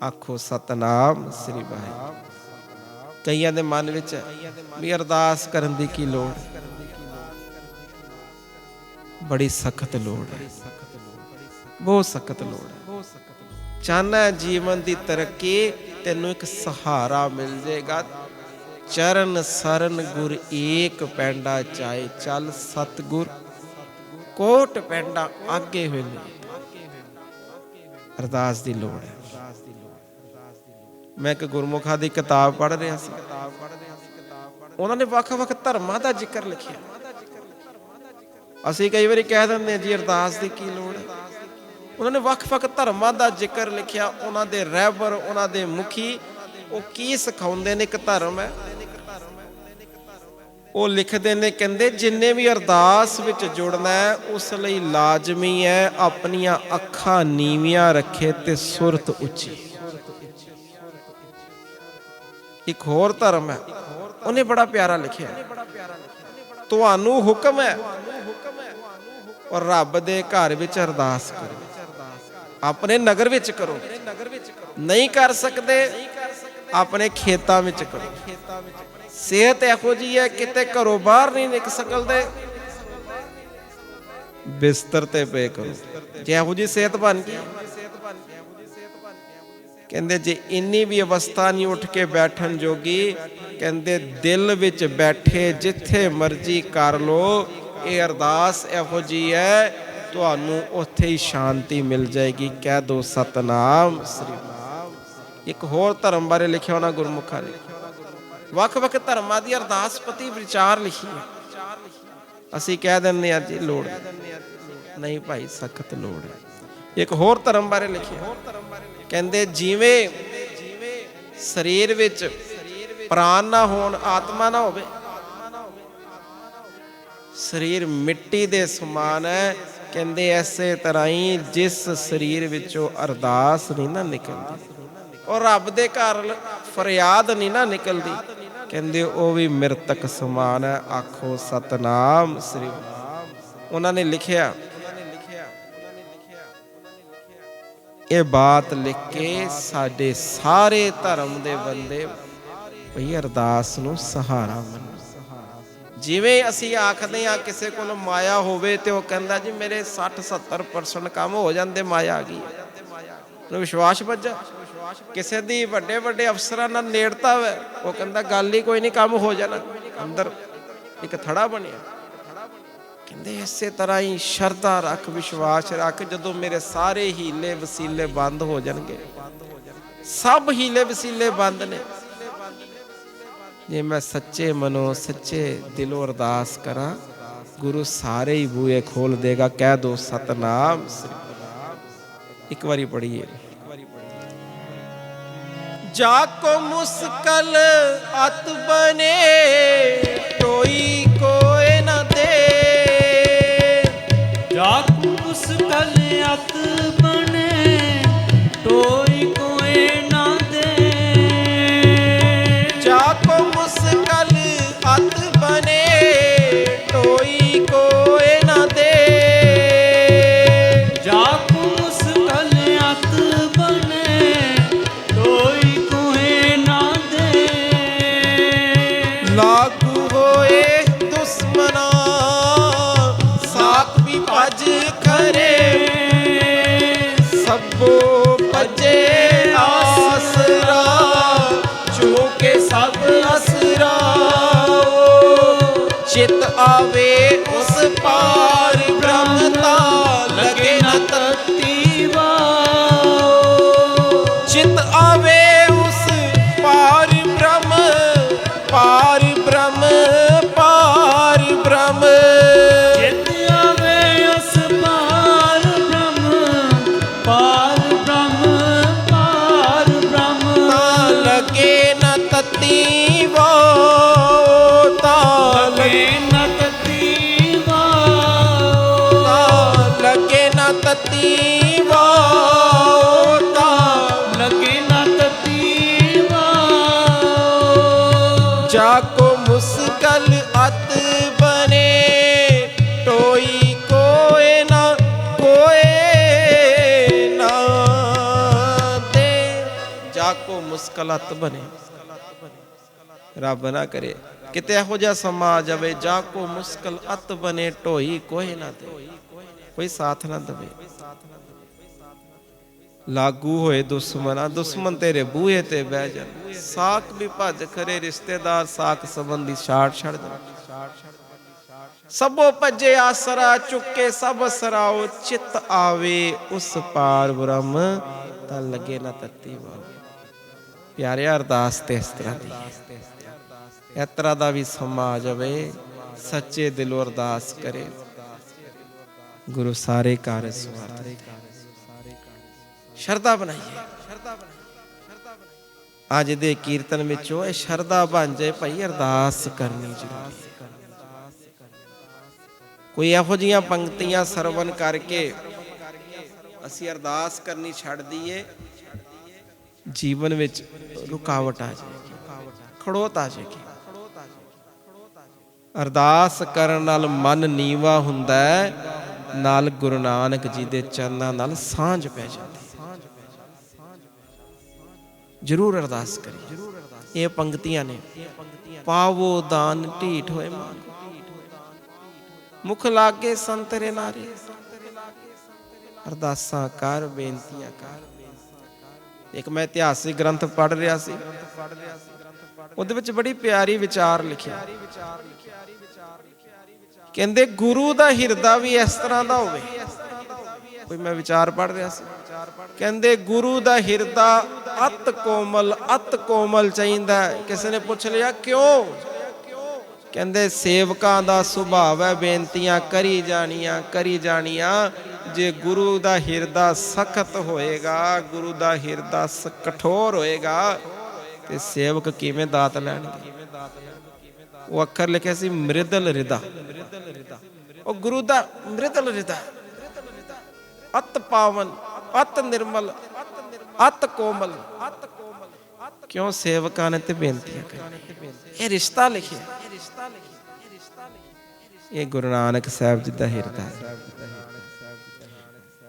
S1: ਆਖੋ ਸਤਨਾਮ ਸ੍ਰੀ ਵਾਹਿਗੁਰੂ। ਕਈਆਂ ਦੇ ਮਨ ਵਿੱਚ ਵੀ ਅਰਦਾਸ ਕਰਨ ਦੀ ਕੀ ਲੋੜ, ਬੜੀ ਸਖਤ ਲੋੜ ਹੈ, ਬਹੁਤ ਸਖਤ ਲੋੜ ਹੈ। ਚਾਹਨਾ ਜੀਵਨ ਦੀ ਤਰੱਕੀ, ਤੈਨੂੰ ਇੱਕ ਸਹਾਰਾ ਮਿਲ ਜਾਏਗਾ। ਚਰਨ ਸਰਨ ਗੁਰ ਏਕ ਪੈਂਡਾ ਚਾਏ, ਚੱਲ ਸਤਿਗੁਰ ਕੋਟ ਪੈਂਡਾ ਆਗੇ ਹੋਏ ਨੇ। ਅਰਦਾਸ ਦੀ ਲੋੜ ਹੈ। ਮੈਂ ਇੱਕ ਗੁਰਮੁਖਾਂ ਦੀ ਕਿਤਾਬ ਪੜ੍ਹ ਰਿਹਾ ਸੀ, ਉਹਨਾਂ ਨੇ ਵੱਖ-ਵੱਖ ਧਰਮਾਂ ਦਾ ਜ਼ਿਕਰ ਲਿਖਿਆ। ਅਸੀਂ ਕਈ ਵਾਰੀ ਕਹਿ ਦਿੰਦੇ ਹਾਂ ਜੀ ਅਰਦਾਸ ਦੀ ਕੀ ਲੋੜ ਹੈ। ਉਹਨਾਂ ਨੇ ਵੱਖ-ਵੱਖ ਧਰਮਾਂ ਦਾ ਜ਼ਿਕਰ ਲਿਖਿਆ। ਉਹਨਾਂ ਦੇ ਰਹਿਬਰ, ਉਹਨਾਂ ਦੇ ਮੁਖੀ, ਉਹ ਕੀ ਸਿਖਾਉਂਦੇ ਨੇ। ਇੱਕ ਧਰਮ ਹੈ, ਉਹ ਲਿਖਦੇ ਨੇ, ਕਹਿੰਦੇ ਜਿੰਨੇ ਵੀ ਅਰਦਾਸ ਵਿੱਚ ਜੁੜਨਾ ਹੈ ਉਸ ਲਈ ਲਾਜ਼ਮੀ ਹੈ ਆਪਣੀਆਂ ਅੱਖਾਂ ਨੀਵੀਆਂ ਰੱਖੇ ਤੇ ਸੁਰਤ ਉੱਚੀ। ਇੱਕ ਹੋਰ ਧਰਮ ਹੈ, ਉਹਨੇ ਬੜਾ ਪਿਆਰਾ ਲਿਖਿਆ, ਤੁਹਾਨੂੰ ਹੁਕਮ ਹੈ ਔਰ ਰੱਬ ਦੇ ਘਰ ਵਿੱਚ ਅਰਦਾਸ ਕਰੋ, ਆਪਣੇ ਨਗਰ ਵਿੱਚ ਕਰੋ, ਨਹੀਂ ਕਰ ਸਕਦੇ ਆਪਣੇ ਖੇਤਾਂ ਵਿੱਚ ਕਰੋ। ਸਿਹਤ ਇਹੋ ਜਿਹੀ ਹੈ ਕਿਤੇ ਘਰੋਂ ਬਾਹਰ ਨਹੀਂ ਨਿਕਲ ਸਕਦੇ, ਬਿਸਤਰ ਤੇ ਪਏ ਕਰੋ। ਜੇ ਇਹੋ ਜਿਹੀ ਸਿਹਤ ਬਣ ਗਈ, ਕਹਿੰਦੇ ਜੇ ਇੰਨੀ ਵੀ ਅਵਸਥਾ ਨਹੀਂ ਉੱਠ ਕੇ ਬੈਠਣ ਜੋਗੀ, ਕਹਿੰਦੇ ਦਿਲ ਵਿੱਚ ਬੈਠੇ ਜਿੱਥੇ ਮਰਜ਼ੀ ਕਰ ਲੋ, ਇਹ ਅਰਦਾਸ ਇਹੋ ਜਿਹੀ ਹੈ ਤੁਹਾਨੂੰ ਉੱਥੇ ਹੀ ਸ਼ਾਂਤੀ ਮਿਲ ਜਾਏਗੀ। ਕਹਿ ਦੋ ਸਤਨਾਮ ਸ੍ਰੀ ਰਾਮ। ਇੱਕ ਹੋਰ ਧਰਮ ਬਾਰੇ ਲਿਖਿਆ ਉਹਨਾਂ ਗੁਰਮੁਖਾਂ ਨੇ, ਵੱਖ-ਵੱਖ ਧਰਮਾਂ ਦੀ ਅਰਦਾਸ ਪ੍ਰਤੀ ਵਿਚਾਰ ਲਿਖੀ ਹੈ। ਅਸੀਂ ਕਹਿ ਦਿੰਦੇ ਹਾਂ ਜੀ ਲੋੜ ਨਹੀਂ ਭਾਈ, ਸਖਤ ਲੋੜ ਹੈ। ਇੱਕ ਹੋਰ ਧਰਮ ਬਾਰੇ ਲਿਖਿਆ, ਕਹਿੰਦੇ ਜਿਵੇਂ ਸਰੀਰ ਵਿੱਚ ਪ੍ਰਾਣ ਨਾ ਹੋਣ, ਆਤਮਾ ਨਾ ਹੋਵੇ, ਸਰੀਰ ਮਿੱਟੀ ਦੇ ਸਮਾਨ ਹੈ। ਕਹਿੰਦੇ ਐਸੇ ਤਰ੍ਹਾਂ ਹੀ ਜਿਸ ਸਰੀਰ ਵਿੱਚੋਂ ਅਰਦਾਸ ਨਹੀਂ ਨਾ ਨਿਕਲਦੀ ਔਰ ਰੱਬ ਦੇ ਘਰ ਫਰਿਆਦ ਨਹੀਂ ਨਾ ਨਿਕਲਦੀ, ਕਹਿੰਦੇ ਉਹ ਵੀ ਮਿਰਤਕ ਸਮਾਨ ਹੈ। ਆਖੋ ਸਤਨਾਮ ਸ੍ਰੀ ਰਾਮ। ਉਹਨਾਂ ਨੇ ਲਿਖਿਆ, ਇਹ ਬਾਤ ਲਿਖ ਕੇ ਸਾਡੇ ਸਾਰੇ ਧਰਮ ਦੇ ਬੰਦੇ ਭਈ ਅਰਦਾਸ ਨੂੰ ਸਹਾਰਾ ਮੰਨੋ। ਜਿਵੇਂ ਅਸੀਂ ਆਖਦੇ ਹਾਂ ਕਿਸੇ ਕੋਲ ਮਾਇਆ ਹੋਵੇ ਤੇ ਉਹ ਕਹਿੰਦਾ ਜੀ ਮੇਰੇ 60-70% ਕੰਮ ਹੋ ਜਾਂਦੇ, ਮਾਇਆ ਆ ਗਈ, ਉਹਨੂੰ ਵਿਸ਼ਵਾਸ ਵੱਜਾ। ਕਿਸੇ ਦੀ ਵੱਡੇ ਵੱਡੇ ਅਫਸਰਾਂ ਨਾਲ ਨੇੜਤਾ ਹੋਵੇ, ਉਹ ਕਹਿੰਦਾ ਗੱਲ ਹੀ ਕੋਈ ਨਹੀਂ, ਕੰਮ ਹੋ ਜਾਣਾ, ਅੰਦਰ ਇੱਕ ਥੜਾ ਬਣਿਆ। ਕਹਿੰਦੇ ਇਸੇ ਤਰ੍ਹਾਂ ਹੀ ਸ਼ਰਧਾ ਰੱਖ, ਵਿਸ਼ਵਾਸ ਰੱਖ, ਜਦੋਂ ਮੇਰੇ ਸਾਰੇ ਹੀਲੇ ਵਸੀਲੇ ਬੰਦ ਹੋ ਜਾਣਗੇ, ਸਭ ਹੀਲੇ ਵਸੀਲੇ ਬੰਦ ਨੇ, ਜੇ ਮੈਂ ਸੱਚੇ ਮਨੋਂ ਸੱਚੇ ਦਿਲੋਂ ਅਰਦਾਸ ਕਰਾਂ, ਗੁਰੂ ਸਾਰੇ ਹੀ ਬੂਹੇ ਖੋਲ ਦੇਗਾ। ਕਹਿ ਦੋ ਸਤਨਾਮ ਸ੍ਰੀ ਰਾਮ। ਇੱਕ ਵਾਰੀ ਪੜ੍ਹੀਏ। जाको मुस्कल अत बने कोई कोई न दे,
S2: जाको मुस्कल अत बने कोई कोई न दे,
S1: जाको मुस्कल अत बने कोई कोई न दे,
S2: जाको मुस्कल अत बने
S1: लागू होए दुश्मना साक भी भज करे, सबो भजे आसरा चूके सब असरा, चित आवे उस पार ब्रह्मता लगे न तत्तीवा, चित आवे उस पार ब्रह्म, पार ब्रह्म, पार ब्रह्म,
S2: चित आवे उस पार ब्रह्म, पार ब्रह्म, पार ब्रह्म,
S1: ता लगे न तत्तीवा, ता
S2: लगे न तत्तीवा,
S1: ता लगे न तत्तीवा, ता
S2: लगे न तत्तीवा,
S1: जाको मुस्कल अत बने टोई कोई ना दे, जाको मुस्कल अत बने, ਰੱਬ ਨਾ ਕਰੇ ਕਿਤੇ ਇਹੋ ਜਿਹਾ ਸਮਾਂ ਆ ਜਾਵੇ ਜਾਂ ਕੋ ਮੁਸ਼ਕਲ ਅਤ ਬਨੇ ਢੋਈ ਕੋਈ ਨਾ ਦੇ, ਕੋਈ ਸਾਥ ਨਾ ਦੇਵੇ। ਲਾਗੂ ਹੋਏ ਦੁਸ਼ਮਣਾ, ਦੁਸ਼ਮਣ ਤੇਰੇ ਬੂਹੇ ਤੇ ਬਹਿ ਜਾਣ। ਸਾਕ ਵੀ ਭੱਜ ਖਰੇ ਰਿਸ਼ਤੇਦਾਰ, ਸਾਕ ਸੰਬੰਧੀ ਛਾੜ ਛੱਡ ਦੇ। ਸਭੋ ਭੱਜੇ ਆਸਰਾ ਚੁੱਕੇ ਸਭ ਸਰਾਓ, ਚਿੱਤ ਆਵੇ ਉਸ ਪਾਰ ਬ੍ਰਹਮ ਤਾਂ ਲੱਗੇ ਨਾ ਤੱਤੀ ਵਾਲ। ਪਿਆਰਿਆ ਅਰਦਾਸ ਤੇ ਇਸ ਤਰ੍ਹਾਂ ਦੀ, ਇਸ ਤਰ੍ਹਾਂ ਦਾ ਵੀ ਸਮਾਂ ਆ ਜਾਵੇ, ਸੱਚੇ ਦਿਲੋਂ ਅਰਦਾਸ ਕਰੇ, ਗੁਰੂ ਸਾਰੇ ਕਾਰਜ ਸਵਾਰੇ। ਸ਼ਰਧਾ ਬਣਾਈਏ। ਅੱਜ ਦੇ ਕੀਰਤਨ ਵਿੱਚੋਂ ਇਹ ਸ਼ਰਧਾ ਬਣ ਜਾਏ ਭਾਈ, ਅਰਦਾਸ ਕਰਨੀ ਜ਼ਰੂਰੀ ਹੈ। ਕੋਈ ਇਹੋ ਜਿਹੀਆਂ ਪੰਕਤੀਆਂ ਸਰਵਨ ਕਰਕੇ ਅਸੀਂ ਅਰਦਾਸ ਕਰਨੀ ਛੱਡ ਦਈਏ, ਜੀਵਨ ਵਿੱਚ ਰੁਕਾਵਟ ਆ ਜਾਏਗੀ, ਖੜੋਤ ਆ ਜਾਏਗੀ। ਅਰਦਾਸ ਕਰਨ ਨਾਲ ਮਨ ਨੀਵਾ ਹੁੰਦਾ ਹੈ, ਨਾਲ ਗੁਰੂ ਨਾਨਕ ਜੀ ਦੇ ਚਰਨਾਂ ਨਾਲ ਸਾਂਝ ਪੈ ਜਾਂਦੀ। ਜ਼ਰੂਰ ਅਰਦਾਸ ਕਰੀ। ਇਹ ਪੰਕਤੀਆਂ ਨੇ, ਪਾਵੋ ਦਾਨ ਢੀਠ ਹੋਏ ਮਨ, ਮੁਖ ਲਾਗੇ ਸੰਤਰੇ ਨਾਰੇ। ਅਰਦਾਸਾਂ ਕਰ, ਬੇਨਤੀਆਂ ਕਰ। ਇੱਕ ਮੈਂ ਇਤਿਹਾਸਿਕ ਗ੍ਰੰਥ ਪੜ੍ਹ ਰਿਹਾ ਸੀ, ਉਹਦੇ ਵਿੱਚ ਬੜੀ ਪਿਆਰੀ ਵਿਚਾਰ ਲਿਖਿਆ। ਕਹਿੰਦੇ ਗੁਰੂ ਦਾ ਹਿਰਦਾ ਵੀ ਇਸ ਤਰ੍ਹਾਂ ਦਾ ਹੋਵੇ। ਕੋਈ ਮੈਂ ਵਿਚਾਰ ਪੜ੍ਹ ਰਿਹਾ ਸੀ, ਕਹਿੰਦੇ ਗੁਰੂ ਦਾ ਹਿਰਦਾ ਅਤ ਕੋਮਲ ਚਾਹੀਦਾ। ਕਿਸੇ ਨੇ ਪੁੱਛ ਲਿਆ ਕਿਉਂ? ਕਹਿੰਦੇ ਸੇਵਕਾਂ ਦਾ ਸੁਭਾਅ ਹੈ ਬੇਨਤੀਆਂ ਕਰੀ ਜਾਣੀਆਂ। ਜੇ ਗੁਰੂ ਦਾ ਹਿਰਦਾ ਸਖਤ ਹੋਏਗਾ, ਗੁਰੂ ਦਾ ਹਿਰਦਾ ਕਠੋਰ ਹੋਏਗਾ, ਤੇ ਸੇਵਕ ਕਿਵੇਂ ਦਾਤ ਲੈਣਗੇ? ਉਹ ਅੱਖਰ ਲਿਖਿਆ ਸੀ ਮ੍ਰਿਦਲ ਹਿਰਦਾ। ਉਹ ਗੁਰੂ ਦਾ ਮ੍ਰਿਦਲ ਹਿਰਦਾ, ਅਤ ਪਾਵਨ, ਅਤ ਨਿਰਮਲ, ਅਤ ਕੋਮਲ। ਕਿਉਂ? ਸੇਵਕਾਂ ਨੇ ਤੇ ਬੇਨਤੀਆਂ ਕਰੀਆਂ। ਇਹ ਰਿਸ਼ਤਾ ਲਿਖਿਆ, ਇਹ ਗੁਰੂ ਨਾਨਕ ਸਾਹਿਬ ਜੀ ਦਾ ਹਿਰਦਾ ਹੈ।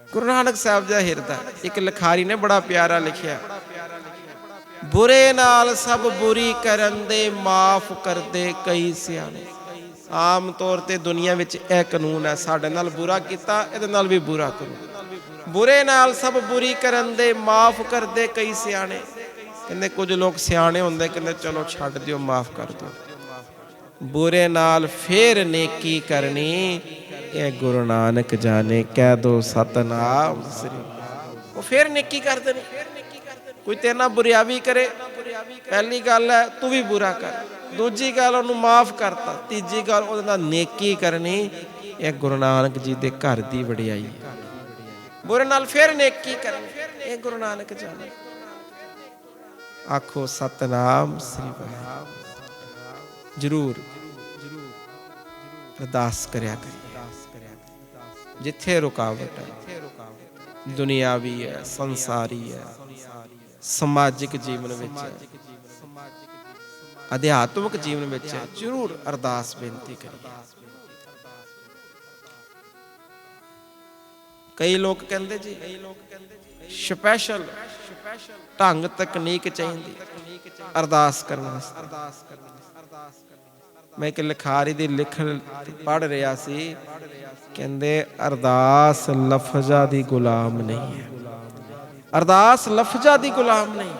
S1: ਗੁਰੂ ਨਾਨਕ ਸਾਹਿਬ ਜੀ ਦਾ ਹਿਰਦਾ। ਇੱਕ ਲਿਖਾਰੀ ਨੇ ਬੜਾ ਪਿਆਰਾ ਲਿਖਿਆ, ਬੁਰੇ ਨਾਲ ਸਭ ਬੁਰੀ ਕਰਨ ਦੇ, ਮਾਫ ਕਰਦੇ ਕਈ ਸਿਆਣੇ। ਆਮ ਤੌਰ ਤੇ ਦੁਨੀਆ ਵਿੱਚ ਇਹ ਕਾਨੂੰਨ ਹੈ, ਸਾਡੇ ਨਾਲ ਬੁਰਾ ਕੀਤਾ ਇਹਦੇ ਨਾਲ ਵੀ ਬੁਰਾ ਕਰੋ। ਬੁਰੇ ਨਾਲ ਸਭ ਬੁਰੀ ਕਰਨ ਦੇ, ਮਾਫ ਕਰਦੇ ਕਈ ਸਿਆਣੇ। ਕਹਿੰਦੇ ਕੁਝ ਲੋਕ ਸਿਆਣੇ ਹੁੰਦੇ, ਕਹਿੰਦੇ ਚਲੋ ਛੱਡ ਦਿਓ, ਮਾਫ ਕਰ ਦਿਓ। ਬੁਰੇ ਨਾਲ ਫੇਰ ਨੇਕੀ ਕਰਨੀ, ਇਹ ਗੁਰੂ ਨਾਨਕ ਜਾਣੇ। ਕਹਿ ਦੋ ਸਤਨਾਮ ਸ੍ਰੀ। ਉਹ ਫੇਰ ਨੇਕੀ ਕਰਦੇ ਨੇ। ਕੋਈ ਤੇਰੇ ਨਾਲ ਬੁਰਿਆਵੀ ਕਰੇ, ਪਹਿਲੀ ਗੱਲ ਹੈ ਤੂੰ ਵੀ ਬੁਰਾ ਕਰ, ਦੂਜੀ ਗੱਲ ਉਹਨੂੰ ਮਾਫ ਕਰਤਾ, ਤੀਜੀ ਗੱਲ ਉਹਦੇ ਨਾਲ ਨੇਕੀ ਕਰਨੀ। ਇਹ ਗੁਰੂ ਨਾਨਕ ਜੀ ਦੇ ਘਰ ਦੀ ਵਡਿਆਈ ਹੈ। ਬੁਰੇ ਨਾਲ ਫੇਰ ਨੇਕੀ ਕਰਨੀ, ਇਹ ਗੁਰੂ ਨਾਨਕ ਜਾਣੇ। ਆਖੋ ਸਤਨਾਮ ਸ੍ਰੀ ਵਾਹਿਗੁਰੂ। ਜ਼ਰੂਰ ਅਰਦਾਸ ਕਰਿਆ ਕਰੀਏ। ਜਿੱਥੇ ਰੁਕਾਵਟ ਹੈ, ਦੁਨਿਆਵੀ ਹੈ, ਸੰਸਾਰੀ ਹੈ, ਸਮਾਜਿਕ ਜੀਵਨ ਵਿੱਚ ਹੈ, ਅਧਿਆਤਮਿਕ ਜੀਵਨ ਵਿੱਚ ਹੈ, ਜ਼ਰੂਰ ਅਰਦਾਸ ਬੇਨਤੀ ਕਰੀਏ। ਕਈ ਲੋਕ ਕਹਿੰਦੇ ਜੀ ਸਪੈਸ਼ਲ ਢੰਗ ਤਕਨੀਕ ਚਾਹੀਦੀ ਅਰਦਾਸ ਕਰਨ ਵਾਸਤੇ। ਮੈਂ ਇੱਕ ਲਿਖਾਰੀ ਦੀ ਲਿਖਣ ਪੜ੍ਹ ਰਿਹਾ ਸੀ, ਕਹਿੰਦੇ ਅਰਦਾਸ ਲਫ਼ਜ਼ਾਂ ਦੀ ਗੁਲਾਮ ਨਹੀਂ ਹੈ। ਅਰਦਾਸ ਲਫ਼ਜ਼ਾਂ ਦੀ ਗੁਲਾਮ ਨਹੀਂ।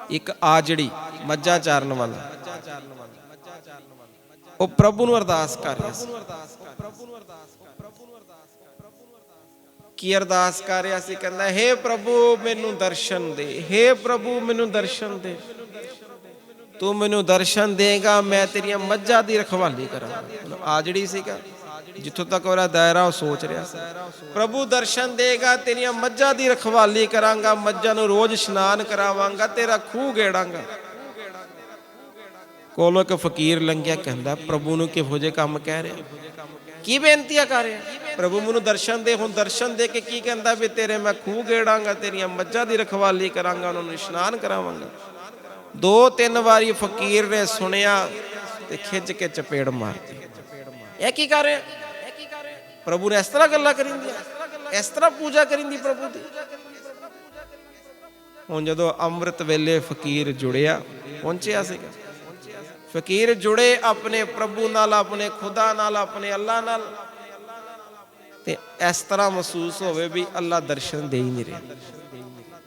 S1: ਇੱਕ ਆਜੜੀ ਮੱਝਾਂ ਚਾਰਨ ਵਾਲਾ, ਉਹ ਪ੍ਰਭੂ ਨੂੰ ਅਰਦਾਸ ਕਰ ਰਿਹਾ ਸੀ। ਕੀ ਅਰਦਾਸ ਕਰ ਰਿਹਾ ਸੀ? ਕਹਿੰਦਾ ਹੇ ਪ੍ਰਭੂ ਮੈਨੂੰ ਦਰਸ਼ਨ ਦੇ, ਹੇ ਪ੍ਰਭੂ ਮੈਨੂੰ ਦਰਸ਼ਨ ਦੇ। ਤੂੰ ਮੈਨੂੰ ਦਰਸ਼ਨ ਦੇਗਾ, ਮੈਂ ਤੇਰੀਆਂ ਮੱਝਾਂ ਦੀ ਰਖਵਾਲੀ ਕਰਾਂਗਾ। ਆਜੜੀ ਸੀਗਾ, ਜਿੱਥੋਂ ਤੱਕ ਉਹਦਾ ਦਾਇਰਾ ਉਹ ਸੋਚ ਰਿਹਾ ਸੀ। ਪ੍ਰਭੂ ਦਰਸ਼ਨ ਦੇਗਾ, ਤੇਰੀਆਂ ਮੱਝਾਂ ਦੀ ਰਖਵਾਲੀ ਕਰਾਂਗਾ, ਮੱਝਾਂ ਨੂੰ ਰੋਜ਼ ਇਸ਼ਨਾਨ ਕਰਾਵਾਂਗਾ, ਤੇਰਾ ਖੂਹ ਗੇੜਾਂਗਾ। ਕੋਲੋਂ ਇੱਕ ਫਕੀਰ ਲੰਘਿਆ, ਕਹਿੰਦਾ ਪ੍ਰਭੂ ਨੂੰ ਕਿਹੋ ਜਿਹੇ ਕੰਮ ਕਹਿ ਰਿਹਾ, ਕੀ ਬੇਨਤੀਆਂ ਕਰ ਰਿਹਾ? ਪ੍ਰਭੂ ਮੈਨੂੰ ਦਰਸ਼ਨ ਦੇ। ਹੁਣ ਦਰਸ਼ਨ ਦੇ ਕੇ ਕੀ ਕਹਿੰਦਾ? ਵੀ ਤੇਰੇ ਮੈਂ ਖੂਹ ਗੇੜਾਂਗਾ, ਤੇਰੀਆਂ ਮੱਝਾਂ ਦੀ ਰਖਵਾਲੀ ਕਰਾਂਗਾ, ਉਹਨਾਂ ਨੂੰ ਇਸ਼ਨਾਨ ਕਰਾਵਾਂਗਾ। 2-3 ਵਾਰੀ ਫਕੀਰ ਨੇ ਸੁਣਿਆ ਤੇ ਖਿੱਚ ਕੇ ਚਪੇੜ ਮਾਰਤੀ। ਇਹ ਕੀ ਕਰ ਰਿਹਾ? ਪ੍ਰਭੂ ਨੇ ਇਸ ਤਰ੍ਹਾਂ ਗੱਲਾਂ ਕਰਿੰਦੀਆਂ, ਇਸ ਤਰ੍ਹਾਂ ਪੂਜਾ ਕਰਿੰਦੀ ਪ੍ਰਭੂ ਦੀ। ਹੁਣ ਜਦੋਂ ਅੰਮ੍ਰਿਤ ਵੇਲੇ ਫਕੀਰ ਜੁੜਿਆ, ਪਹੁੰਚਿਆ ਸੀਗਾ। ਫਕੀਰ ਜੁੜੇ ਆਪਣੇ ਪ੍ਰਭੂ ਨਾਲ, ਆਪਣੇ ਖੁਦਾ ਨਾਲ, ਆਪਣੇ ਅੱਲਾ ਨਾਲ, ਤੇ ਇਸ ਤਰ੍ਹਾਂ ਮਹਿਸੂਸ ਹੋਵੇ ਵੀ ਅੱਲਾ ਦਰਸ਼ਨ ਦੇ ਹੀ ਨਹੀਂ ਰਿਹਾ,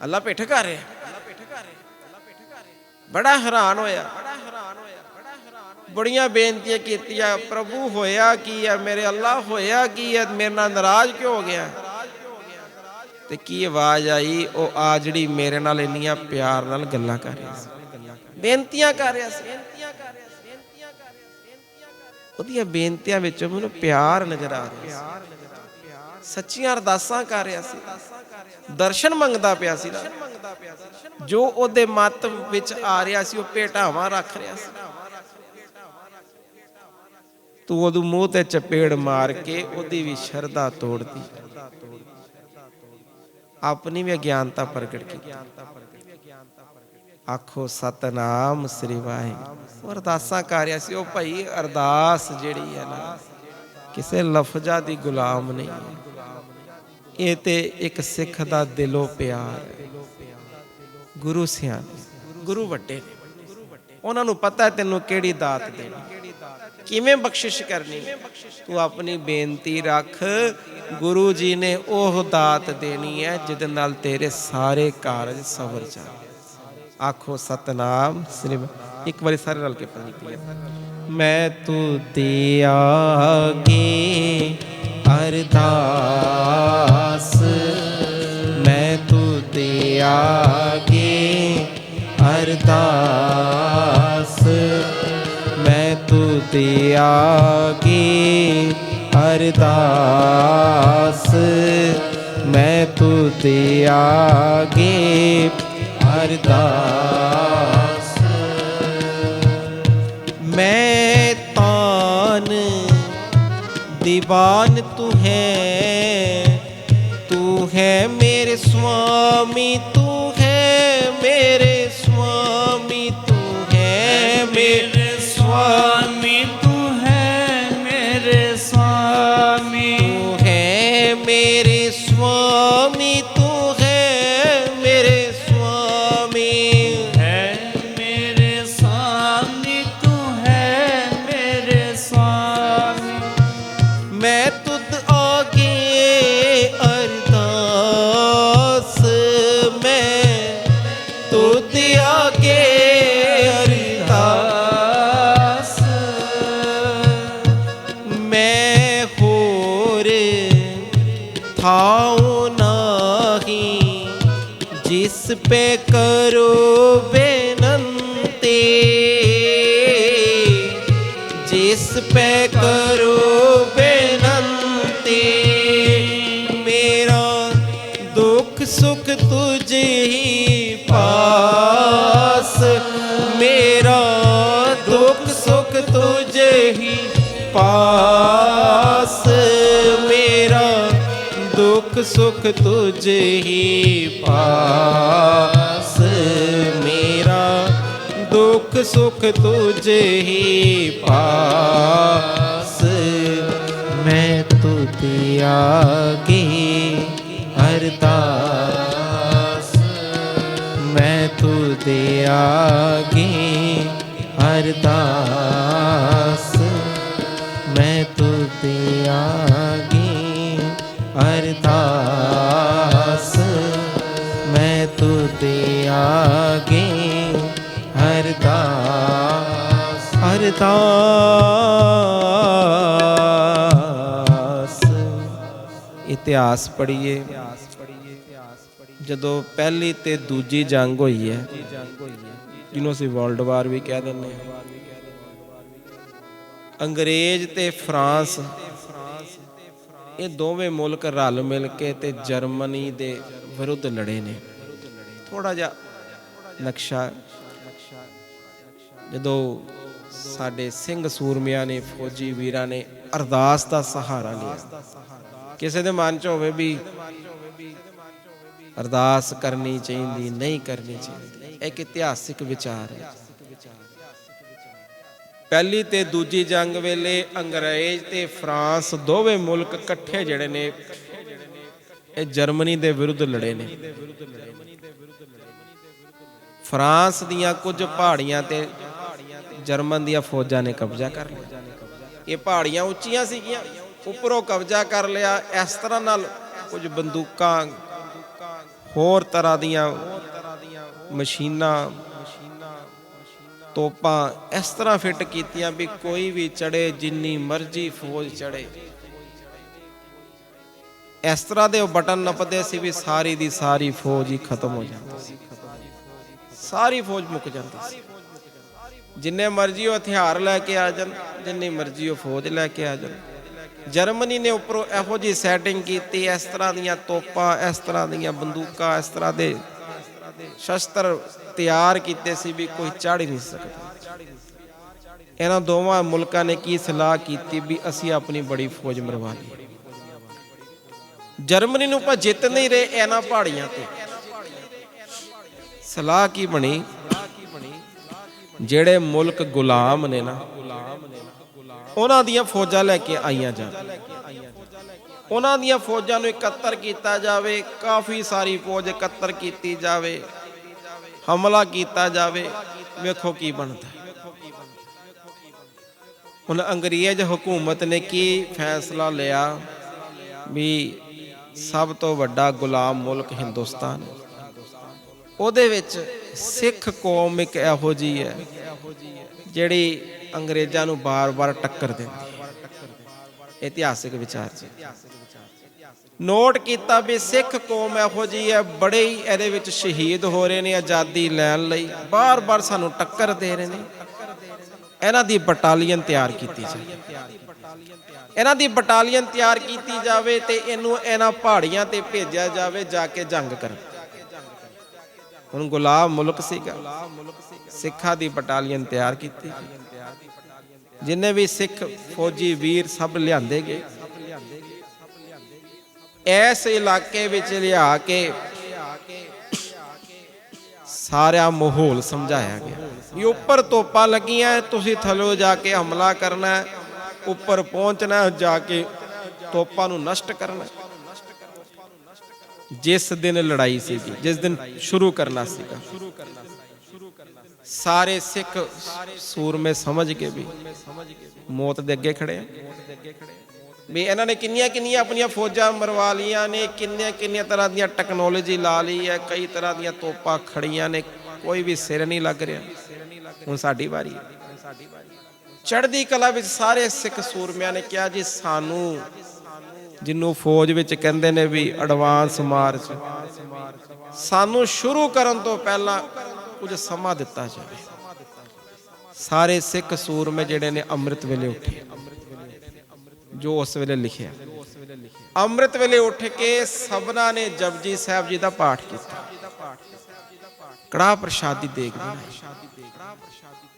S1: ਅੱਲਾ ਪਿੱਠ ਕਰ ਰਿਹਾ। ਬੜਾ ਹੈਰਾਨ ਹੋਇਆ, ਬੜੀਆਂ ਬੇਨਤੀਆਂ ਕੀਤੀਆਂ, ਪ੍ਰਭੂ ਹੋਇਆ ਕੀ ਹੈ, ਮੇਰੇ ਅੱਲਾ ਹੋਇਆ ਕੀ ਹੈ, ਮੇਰੇ ਨਾਲ ਨਾਰਾਜ਼ ਕਿਉਂ ਹੋ ਗਿਆ? ਤੇ ਕੀ ਆਵਾਜ਼ ਆਈ, ਉਹ ਆ ਜਿਹੜੀ ਮੇਰੇ ਨਾਲ ਇੰਨੀਆਂ ਪਿਆਰ ਨਾਲ ਗੱਲਾਂ ਕਰ ਰਿਹਾ ਸੀ, ਬੇਨਤੀਆਂ ਕਰ ਰਿਹਾ ਸੀ, ਉਹਦੀਆਂ ਬੇਨਤੀਆਂ ਵਿੱਚ ਮੈਨੂੰ ਪਿਆਰ ਨਜ਼ਰ ਆ ਰਿਹਾ ਸੀ, ਸੱਚੀਆਂ ਅਰਦਾਸਾਂ ਕਰ ਰਿਹਾ ਸੀ, ਦਰਸ਼ਨ ਮੰਗਦਾ ਪਿਆ ਸੀ। ਜੋ ਉਹਦੇ ਮੱਤ ਵਿੱਚ ਆ ਰਿਹਾ ਸੀ ਉਹ ਭੇਟਾਵਾਂ ਰੱਖ ਰਿਹਾ ਸੀ। ਤੂੰ ਉਹਦੇ ਮੂੰਹ ਤੇ ਚਪੇੜ ਮਾਰ ਕੇ ਉਹਦੀ ਵੀ ਸ਼ਰਧਾ ਤੋੜਦੀ, ਆਪਣੀ ਵੀ ਅਗਿਆਨਤਾ ਪ੍ਰਗਟ ਕੀਤੀ। ਆਖੋ ਸਤਨਾਮ ਸ੍ਰੀ ਵਾਹਿਗੁਰੂ। ਅਰਦਾਸਾਂ ਕਰ ਰਿਹਾ ਸੀ ਉਹ ਭਾਈ। ਅਰਦਾਸ ਜਿਹੜੀ ਹੈ ਨਾ, ਕਿਸੇ ਲਫ਼ਜ਼ਾਂ ਦੀ ਗੁਲਾਮ ਨਹੀਂ ਹੈ, ਇਹ ਤੇ ਇੱਕ ਸਿੱਖ ਦਾ ਦਿਲੋਂ ਪਿਆਰ ਹੈ। ਗੁਰੂ ਸਿਆਣੇ, ਗੁਰੂ ਵੱਡੇ ਨੇ, ਉਹਨਾਂ ਨੂੰ ਪਤਾ ਤੈਨੂੰ ਕਿਹੜੀ ਦਾਤ ਦੇਣੀ, ਕਿਵੇਂ ਬਖਸ਼ਿਸ਼ ਕਰਨੀ। ਤੂੰ ਆਪਣੀ ਬੇਨਤੀ ਰੱਖ, ਗੁਰੂ ਜੀ ਨੇ ਉਹ ਦਾਤ ਦੇਣੀ ਹੈ ਜਿਹਦੇ ਨਾਲ ਤੇਰੇ ਸਾਰੇ ਕਾਰਜ ਸਵਰ ਜਾਣ। ਆਖੋ ਸਤਨਾਮ ਸ੍ਰੀ। ਇੱਕ ਵਾਰੀ ਸਾਰੇ ਰਲ ਕੇ ਪੜ੍ਹੀ। ਮੈਂ ਤੂੰ ਤੇ ਆਗੇ ਅਰਦਾਸ, ਮੈਂ ਤੂੰ ਤੇ ਆਗੇ ਅਰਦਾਸ, ਮੈਂ ਤੂੰ ਤੇ ਆਗੇ ਅਰਦਾਸ, ਮੈਂ ਤੂੰ ਤੇ ਆਗੇ ਅਰਦਾਸ। ਮੈਂ ਤਾਨ ਦੀਵਾਨ ਤੂੰ ਹੈ ਮੇਰੇ ਸੁਆਮੀ, ਤੂੰ ਹੈ ਮੇਰੇ ਸੁਆਮੀ, ਤੂੰ ਹੈ ਮੇਰੇ ਸੁਆਮੀ,
S2: ਤੂੰ ਹੈ ਮੇਰੇ ਸੁਆਮੀ,
S1: ਤੂੰ ਹੈ ਮੇਰੇ ਸੁਆਮੀ, ਤੂੰ ਹੈ ਮੇਰੇ ਸੁਆਮੀ,
S2: ਹੈ ਮੇਰੇ ਸੁਆਮੀ, ਤੂੰ ਹੈ ਮੇਰੇ ਸੁਆਮੀ।
S1: ਮੈਂ ਤੁਧ ਆਗੇ ਅਰਦਾਸ, ਮੈਂ ਤੁਧ ਆਗੇ ਅਰਦਾਸ, ਮੈਂ ਹੋਰ ਥਾਉ ਨਾਹੀ ਜਿਸ ਪੇ ਕਰੋ ਬੇਨੰਤੀ, ਜਿਸ ਪੇ ਕਰੋ ਬੇਨੰਤੀ। ਮੇਰਾ ਦੁੱਖ ਸੁਖ ਤੁਝ ਹੀ ਪਾਸ, ਮੇਰਾ ਦੁੱਖ ਸੁਖ ਤੁਝ ਹੀ ਪਾਸ, ਮੇਰਾ ਦੁੱਖ ਸੁਖ ਤੁਝ ਹੀ ਪਾਸ, ਮੇਰਾ ਦੁੱਖ ਸੁਖ ਤੁਝ ਹੀ ਪਾਸ। ਮੈਂ ਤੁਧ ਆਗੇ ਅਰਦਾਸ, ਮੈਂ ਤੁਧ ਆਗੇ ਅਰਦਾਸ, ਮੈਂ ਤੁਧ ਆਗੇ ਅਰਦਾਸ, ਮੈਂ ਤੁਧ ਆਗੇ ਅਰਦਾਸ, ਅਰਦਾਸ। ਇਤਿਹਾਸ ਪੜ੍ਹੀਏ। ਜਦੋਂ ਪਹਿਲੀ ਤੇ ਦੂਜੀ ਜੰਗ ਹੋਈ ਹੈ, ਜਿਹਨੂੰ ਅਸੀਂ ਵਰਲਡ ਵਾਰ ਵੀ ਕਹਿ ਦਿੰਦੇ ਹਾਂ, ਅੰਗਰੇਜ਼ ਤੇ ਫਰਾਂਸ, ਇਹ ਦੋਵੇਂ ਮੁਲਕ ਰਲ ਮਿਲ ਕੇ ਤੇ ਜਰਮਨੀ ਦੇ ਵਿਰੁੱਧ ਲੜੇ ਨੇ। ਥੋੜਾ ਜਿਹਾ ਨਕਸ਼ਾ, ਜਦੋਂ ਸਾਡੇ ਸਿੰਘ ਸੂਰਮਿਆਂ ਨੇ, ਫੌਜੀ ਵੀਰਾਂ ਨੇ ਅਰਦਾਸ ਦਾ ਸਹਾਰਾ ਲਿਆ, ਕਿਸੇ ਦੇ ਮਨ 'ਚ ਹੋਵੇ ਵੀ ਅਰਦਾਸ ਕਰਨੀ ਚਾਹੀਦੀ, ਨਹੀਂ ਕਰਨੀ ਚਾਹੀਦੀ, ਇੱਕ ਇਤਿਹਾਸਿਕ ਵਿਚਾਰ ਹੈ। ਪਹਿਲੀ ਤੇ ਦੂਜੀ ਜੰਗ ਵੇਲੇ ਅੰਗਰੇਜ਼ ਤੇ ਫਰਾਂਸ ਦੋਵੇਂ ਮੁਲਕ ਇਕੱਠੇ ਜਿਹੜੇ ਨੇ, ਇਹ ਜਰਮਨੀ ਦੇ ਵਿਰੁੱਧ ਲੜੇ ਨੇ। ਫਰਾਂਸ ਦੀਆਂ ਕੁਝ ਪਹਾੜੀਆਂ ਤੇ ਜਰਮਨ ਦੀਆਂ ਫੌਜਾਂ ਨੇ ਕਬਜ਼ਾ ਕਰ ਲਿਆ। ਇਹ ਪਹਾੜੀਆਂ ਉੱਚੀਆਂ ਸੀਗੀਆਂ, ਉੱਪਰੋਂ ਕਬਜ਼ਾ ਕਰ ਲਿਆ। ਇਸ ਤਰ੍ਹਾਂ ਨਾਲ ਕੁਝ ਬੰਦੂਕਾਂ, ਹੋਰ ਤਰ੍ਹਾਂ ਦੀਆਂ ਮਸ਼ੀਨਾਂ, ਤੋਪਾਂ ਇਸ ਤਰ੍ਹਾਂ ਫਿੱਟ ਕੀਤੀਆਂ ਵੀ ਕੋਈ ਵੀ ਚੜੇ, ਜਿੰਨੀ ਮਰਜ਼ੀ ਫੌਜ ਚੜੇ, ਇਸ ਤਰ੍ਹਾਂ ਦੇ ਉਹ ਬਟਨ ਨੱਪਦੇ ਸੀ ਵੀ ਸਾਰੀ ਦੀ ਸਾਰੀ ਫੌਜ ਹੀ ਖਤਮ ਹੋ ਜਾਂਦੀ ਸੀ, ਸਾਰੀ ਫੌਜ ਮੁੱਕ ਜਾਂਦੀ ਸੀ। ਜਿੰਨੇ ਮਰਜ਼ੀ ਉਹ ਹਥਿਆਰ ਲੈ ਕੇ ਆ ਜਾਣ, ਜਿੰਨੀ ਮਰਜ਼ੀ ਉਹ ਫੌਜ ਲੈ ਕੇ ਆ ਜਾਣ। ਜਰਮਨੀ ਨੇ ਉੱਪਰੋਂ ਇਹੋ ਜਿਹੀ ਸੈਟਿੰਗ ਕੀਤੀ, ਇਸ ਤਰ੍ਹਾਂ ਦੀਆਂ ਤੋਪਾਂ, ਇਸ ਤਰ੍ਹਾਂ ਦੀਆਂ ਬੰਦੂਕਾਂ, ਇਸ ਤਰ੍ਹਾਂ ਦੇ ਸ਼ਸਤਰ ਤਿਆਰ ਕੀਤੇ ਸੀ ਵੀ ਕੋਈ ਚੜ੍ਹ ਹੀ ਨਹੀਂ ਸਕਦਾ। ਇਹਨਾਂ ਦੋਵਾਂ ਮੁਲਕਾਂ ਨੇ ਕੀ ਸਲਾਹ ਕੀਤੀ ਵੀ ਅਸੀਂ ਆਪਣੀ ਬੜੀ ਫੌਜ ਮਰਵਾ ਲਈ। ਜਰਮਨੀ ਨੂੰ ਆਪਾਂ ਜਿੱਤ ਨਹੀਂ ਰਹੇ ਇਹਨਾਂ ਪਹਾੜੀਆਂ ਤੇ। ਸਲਾਹ ਕੀ ਬਣੀ, ਜਿਹੜੇ ਮੁਲਕ ਗੁਲਾਮ ਨੇ ਨਾ, ਉਹਨਾਂ ਦੀਆਂ ਫੌਜਾਂ ਲੈ ਕੇ ਆਈਆਂ ਜਾਣ, ਉਹਨਾਂ ਦੀਆਂ ਫੌਜਾਂ ਨੂੰ ਇਕੱਤਰ ਕੀਤਾ ਜਾਵੇ, ਕਾਫੀ ਸਾਰੀ ਫੌਜ ਇਕੱਤਰ ਕੀਤੀ ਜਾਵੇ, ਹਮਲਾ ਕੀਤਾ ਜਾਵੇ। ਵੇਖੋ ਕੀ ਬਣਦਾ। ਹੁਣ ਅੰਗਰੇਜ਼ ਹਕੂਮਤ ਨੇ ਕੀ ਫੈਸਲਾ ਲਿਆ ਵੀ ਸਭ ਤੋਂ ਵੱਡਾ ਗੁਲਾਮ ਮੁਲਕ ਹਿੰਦੁਸਤਾਨ, ਉਹਦੇ ਵਿੱਚ ਸਿੱਖ ਕੌਮ ਇੱਕ ਇਹੋ ਜਿਹੀ ਹੈ ਜਿਹੜੀ ਅੰਗਰੇਜ਼ਾਂ ਨੂੰ ਬਾਰ-ਬਾਰ ਟੱਕਰ ਦਿੰਦੀ ਹੈ। ਇਤਿਹਾਸਿਕ ਵਿਚਾਰ ਜੀ ਨੋਟ ਕੀਤਾ ਵੀ ਸਿੱਖ ਕੌਮ ਇਹੋ ਜਿਹੀ ਹੈ, ਬੜੇ ਹੀ ਇਹਦੇ ਵਿੱਚ ਸ਼ਹੀਦ ਹੋ ਰਹੇ ਨੇ ਆਜ਼ਾਦੀ ਲੈਣ ਲਈ, ਬਾਰ-ਬਾਰ ਸਾਨੂੰ ਟੱਕਰ ਦੇ ਰਹੇ ਨੇ। ਇਹਨਾਂ ਦੀ ਬਟਾਲੀਅਨ ਤਿਆਰ ਕੀਤੀ ਜਾਵੇ, ਇਹਨਾਂ ਦੀ ਬਟਾਲੀਅਨ ਤਿਆਰ ਕੀਤੀ ਜਾਵੇ ਤੇ ਇਹਨੂੰ ਇਹਨਾਂ ਪਹਾੜੀਆਂ ਤੇ ਭੇਜਿਆ ਜਾਵੇ ਜਾ ਕੇ ਜੰਗ ਕਰਨ। ਹੁਣ ਗੁਲਾਮ ਮੁਲਕ ਸੀਗਾ, ਸਿੱਖਾਂ ਦੀ ਬਟਾਲੀਅਨ ਤਿਆਰ ਕੀਤੀ, ਜਿੰਨੇ ਵੀ ਸਿੱਖ ਫੌਜੀ ਵੀਰ ਸਭ ਲਿਆਂਦੇ ਗਏ। ਇਸ ਇਲਾਕੇ ਵਿੱਚ ਲਿਆ ਕੇ ਸਾਰਾ ਮਾਹੌਲ ਸਮਝਾਇਆ ਗਿਆ ਵੀ ਉੱਪਰ ਤੋਪਾਂ ਲੱਗੀਆਂ, ਤੁਸੀਂ ਥੱਲੋਂ ਜਾ ਕੇ ਹਮਲਾ ਕਰਨਾ, ਉੱਪਰ ਪਹੁੰਚਣਾ, ਜਾ ਕੇ ਤੋਪਾਂ ਨੂੰ ਨਸ਼ਟ ਕਰਨਾ। ਜਿਸ ਦਿਨ ਲੜਾਈ ਸੀਗੀ, ਜਿਸ ਦਿਨ ਸ਼ੁਰੂ ਕਰਨਾ ਸੀਗਾ, ਸਾਰੇ ਸਿੱਖ ਸੂਰਮੇ ਸਮਝ ਕੇ ਵੀ ਮੌਤ ਦੇ ਅੱਗੇ ਖੜੇ ਆ ਵੀ ਇਹਨਾਂ ਨੇ ਕਿੰਨੀਆਂ ਕਿੰਨੀਆਂ ਆਪਣੀਆਂ ਫੌਜਾਂ ਮਰਵਾ ਲਈਆਂ ਨੇ, ਕਿੰਨੀਆਂ ਕਿੰਨੀਆਂ ਤਰ੍ਹਾਂ ਦੀਆਂ ਟੈਕਨੋਲੋਜੀ ਲਾ ਲਈ ਹੈ, ਕਈ ਤਰ੍ਹਾਂ ਦੀਆਂ ਤੋਪਾਂ ਖੜੀਆਂ ਨੇ, ਕੋਈ ਵੀ ਸਿਰ ਨਹੀਂ ਲੱਗ ਰਿਹਾ। ਹੁਣ ਸਾਡੀ ਵਾਰੀ ਹੈ। ਚੜ੍ਹਦੀ ਕਲਾ ਵਿੱਚ ਸਾਰੇ ਸਿੱਖ ਸੂਰਮਿਆਂ ਨੇ ਕਿਹਾ ਜੀ ਸਾਨੂੰ, ਜਿਹਨੂੰ ਫੌਜ ਵਿੱਚ ਕਹਿੰਦੇ ਨੇ ਵੀ ਐਡਵਾਂਸ ਮਾਰਚ, ਸਾਨੂੰ ਸ਼ੁਰੂ ਕਰਨ ਤੋਂ ਪਹਿਲਾਂ ਕੁਝ ਸਮਾਂ ਦਿੱਤਾ ਜਾਵੇ। ਸਾਰੇ ਸਿੱਖ ਸੂਰਮੇ ਜਿਹੜੇ ਨੇ ਅੰਮ੍ਰਿਤ ਵੇਲੇ ਉੱਠੇ, ਜੋ ਉਸ ਵੇਲੇ ਲਿਖਿਆ, ਅੰਮ੍ਰਿਤ ਵੇਲੇ ਉੱਠ ਕੇ ਸਭਨਾਂ ਨੇ ਜਪਜੀ ਸਾਹਿਬ ਜੀ ਦਾ ਪਾਠ ਕੀਤਾ, ਕੜਾਹ ਪ੍ਰਸ਼ਾਦੀ ਦੇਗ ਬਣਾਈ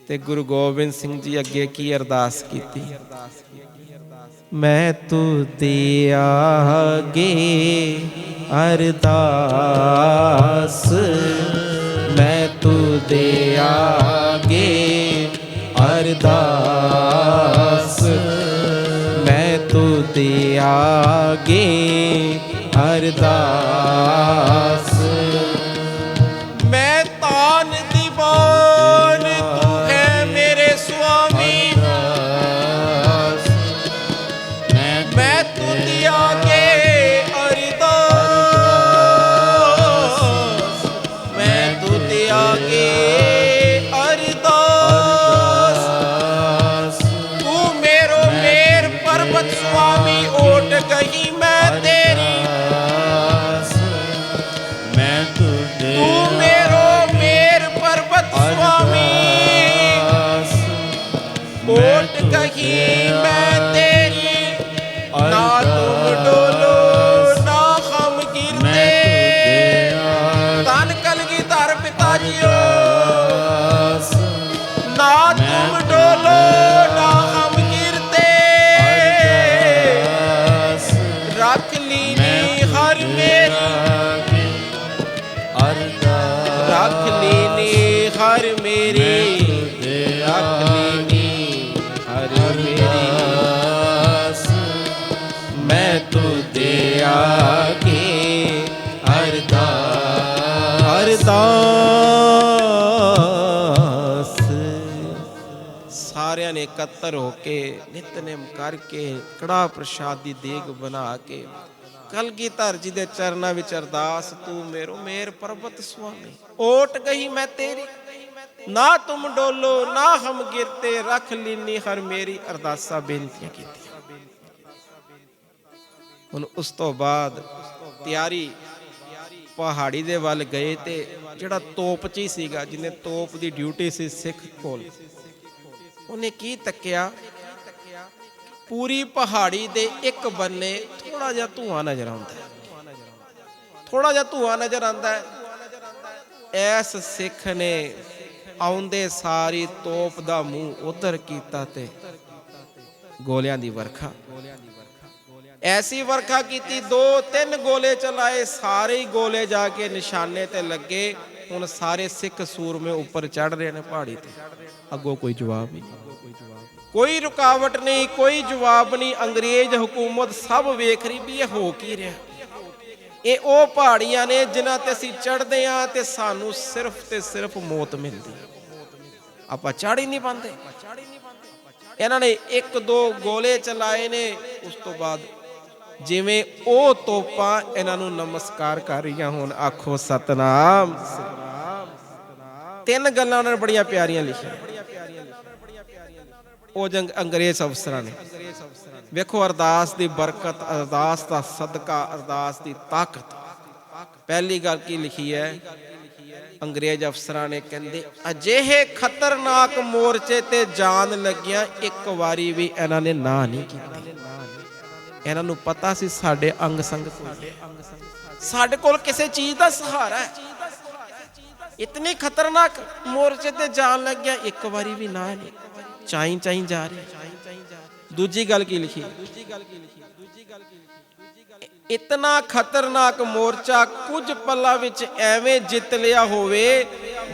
S1: ਤੇ ਗੁਰੂ ਗੋਬਿੰਦ ਸਿੰਘ ਜੀ ਅੱਗੇ ਕੀ ਅਰਦਾਸ ਕੀਤੀ, ਮੈਂ ਤੁਧੇ ਆਗੇ ਅਰਦਾਸ, ਮੈਂ ਤੁਧੇ ਆਗੇ ਅਰਦਾਸ, ਮੈਂ ਤੁਧੇ ਆਗੇ ਅਰਦਾਸ। ਮੈਂ ਤਾਨ ਦੀਵਾਨ ਤੂੰ ਹੈ ਮੇਰੇ ਸੁਆਮੀ, ਮੈਂ ਤੁਧੇ ਆਗੇ ਅਰਦਾਸ, ਮੈਂ ਤੁਧੇ ਆਗੇ ਅਰਦਾਸ। ਤੂੰ ਮੇਰੋ ਮੇਰ ਪਰਬਤ ਸੁਆਮੀ, ਓਟ ਗਈ ਮੈਂ ਤੇਰੀ,
S2: ਮੈਂ ਤੁਧੇ
S1: ਤੂੰ ਮੇਰੋ ਮੇਰ ਪਰਬਤ ਸੁਆਮੀ, ਓਟ ਗਈ ਮੈਂ ਤੇਰੀ। ਨਾ ਤੁਮ ਡੋਲੋ ਨਾ ਹਮ ਗਿਰਦੇ, ਧੰਨ ਕਲਗੀਧਰ ਪਿਤਾ ਜੀਓ। ਨਾ ਤੁਮ ਡੋਲੋ ਨਾ ਹਮ ਗਿਰਦੇ, ਰੱਖ ਲੀਨੀ ਹਰ ਮੇਰੀ, ਰੱਖ ਲੀਨੀ ਹਰ ਮੇਰੀ, ਰੱਖ ਲੀਨੀ ਹਰ ਮੇਰੀ। ਮੈਂ ਤੁਧੇ ਆਗੇ ਅਰਦਾਸ, ਅਰਦਾਸ। ਸਾਰਿਆਂ ਨੇ ਇਕੱਤਰ ਹੋ ਕੇ ਨਿਤਨੇਮ ਕਰਕੇ ਕੜਾਹ ਪ੍ਰਸ਼ਾਦ ਦੀ ਦੇਗ ਬਣਾ ਕੇ ਕਲਗੀਧਰ ਜੀ ਦੇ ਚਰਨਾਂ ਵਿੱਚ ਅਰਦਾਸ, ਤੂੰ ਮੇਰੋ ਮੇਰ ਪਰਬਤ ਸੁਆਮੀ, ਓਟ ਗਈ ਮੈਂ ਤੇਰੀ, ਨਾ ਤੁਮ ਡੋਲੋ ਨਾ ਹਮ ਗਿਰਤੇ, ਰੱਖ ਲੀਨੀ ਹਰ ਮੇਰੀ, ਅਰਦਾਸਾਂ ਬੇਨਤੀਆਂ ਕੀਤੀਆਂ। ਹੁਣ ਉਸ ਤੋਂ ਬਾਅਦ ਤਿਆਰੀ ਪਹਾੜੀ ਦੇ ਵੱਲ ਗਏ ਤੇ ਜਿਹੜਾ ਤੋਪਚੀ ਸੀਗਾ, ਜਿਹਨੇ ਤੋਪ ਦੀ ਡਿਊਟੀ ਸੀ ਸਿੱਖ ਕੋਲ, ਉਹਨੇ ਕੀ ਤੱਕਿਆ, ਪੂਰੀ ਪਹਾੜੀ ਦੇ ਇੱਕ ਬੰਨੇ ਥੋੜਾ ਜਿਹਾ ਧੂਆਂ ਨਜ਼ਰ ਆਉਂਦਾ ਹੈ, ਥੋੜਾ ਜਿਹਾ ਧੂਆਂ ਨਜ਼ਰ ਆਉਂਦਾ ਹੈ। ਐਸ ਸਿੱਖ ਨੇ ਆਉਂਦੇ ਸਾਰੀ ਤੋਪ ਦਾ ਮੂੰਹ ਉਧਰ ਕੀਤਾ ਤੇ ਗੋਲਿਆਂ ਦੀ ਵਰਖਾ, ਐਸੀ ਵਰਖਾ ਕੀਤੀ, 2-3 ਗੋਲੇ ਚਲਾਏ, ਸਾਰੇ ਹੀ ਗੋਲੇ ਜਾ ਕੇ ਨਿਸ਼ਾਨੇ ਤੇ ਲੱਗੇ। ਹੁਣ ਸਾਰੇ ਸਿੱਖ ਸੂਰਮੇ ਉੱਪਰ ਚੜ ਰਹੇ ਨੇ ਪਹਾੜੀ ਤੇ, ਅੱਗੋਂ ਕੋਈ ਜਵਾਬ ਹੀ ਨਹੀਂ, ਕੋਈ ਰੁਕਾਵਟ ਨਹੀਂ, ਕੋਈ ਜਵਾਬ ਨਹੀਂ। ਅੰਗਰੇਜ਼ ਹਕੂਮਤ ਸਭ ਵੇਖ ਰਹੀ ਵੀ ਇਹ ਹੋ ਕੀ ਰਿਹਾ। ਇਹ ਉਹ ਪਹਾੜੀਆਂ ਨੇ ਜਿਨ੍ਹਾਂ ਤੇ ਅਸੀਂ ਚੜ੍ਹਦੇ ਹਾਂ ਤੇ ਸਾਨੂੰ ਸਿਰਫ ਤੇ ਸਿਰਫ ਮੌਤ ਮਿਲਦੀ, ਆਪਾਂ ਚੜ੍ਹ ਹੀ ਨਹੀਂ ਪਾਉਂਦੇ। ਇਹਨਾਂ ਨੇ 1-2 ਗੋਲੇ ਚਲਾਏ ਨੇ, ਉਸ ਤੋਂ ਬਾਅਦ ਜਿਵੇਂ ਉਹ ਤੋਪਾਂ ਇਹਨਾਂ ਨੂੰ ਨਮਸਕਾਰ ਕਰ ਰਹੀਆਂ ਹੋਣ। ਆਖੋ ਸਤਨਾਮ। 3 ਗੱਲਾਂ ਉਹਨਾਂ ਨੇ ਬੜੀਆਂ ਪਿਆਰੀਆਂ ਲਿਖੀਆਂ ਉਹ ਅੰਗਰੇਜ਼ ਅਫਸਰਾਂ ਨੇ। ਵੇਖੋ ਅਰਦਾਸ ਦੀ ਬਰਕਤ, ਅਰਦਾਸ ਦਾ ਸਦਕਾ, ਅਰਦਾਸ ਦੀ ਤਾਕਤ। ਪਹਿਲੀ ਗੱਲ ਕੀ ਲਿਖੀ ਹੈ ਅੰਗਰੇਜ਼ ਅਫਸਰਾਂ ਨੇ, ਕਹਿੰਦੇ ਅਜਿਹੇ ਖਤਰਨਾਕ ਮੋਰਚੇ ਤੇ ਜਾਣ ਲੱਗਿਆਂ ਇੱਕ ਵਾਰੀ ਵੀ ਇਹਨਾਂ ਨੇ ਨਾ ਨਹੀਂ ਕੀਤੀ। ਇਹਨਾਂ ਨੂੰ ਪਤਾ ਸੀ ਸਾਡੇ ਅੰਗ ਸੰਗ, ਸਾਡੇ ਕੋਲ ਕਿਸੇ ਚੀਜ਼ ਦਾ ਸਹਾਰਾ ਹੈ। ਇਤਨੀ ਖਤਰਨਾਕ ਮੋਰਚੇ ਤੇ ਜਾਣ ਲੱਗਿਆ ਇੱਕ ਵਾਰੀ ਵੀ ਨਾ ਨਹੀਂ, ਚਾਈ ਚਾਈ ਜਾ ਰਹੇ। ਦੂਜੀ ਗੱਲ ਕੀ ਲਿਖੀ, ਇਤਨਾ ਖਤਰਨਾਕ ਮੋਰਚਾ ਕੁਝ ਪਲਾਂ ਵਿੱਚ ਐਵੇਂ ਜਿੱਤ ਲਿਆ ਹੋਵੇ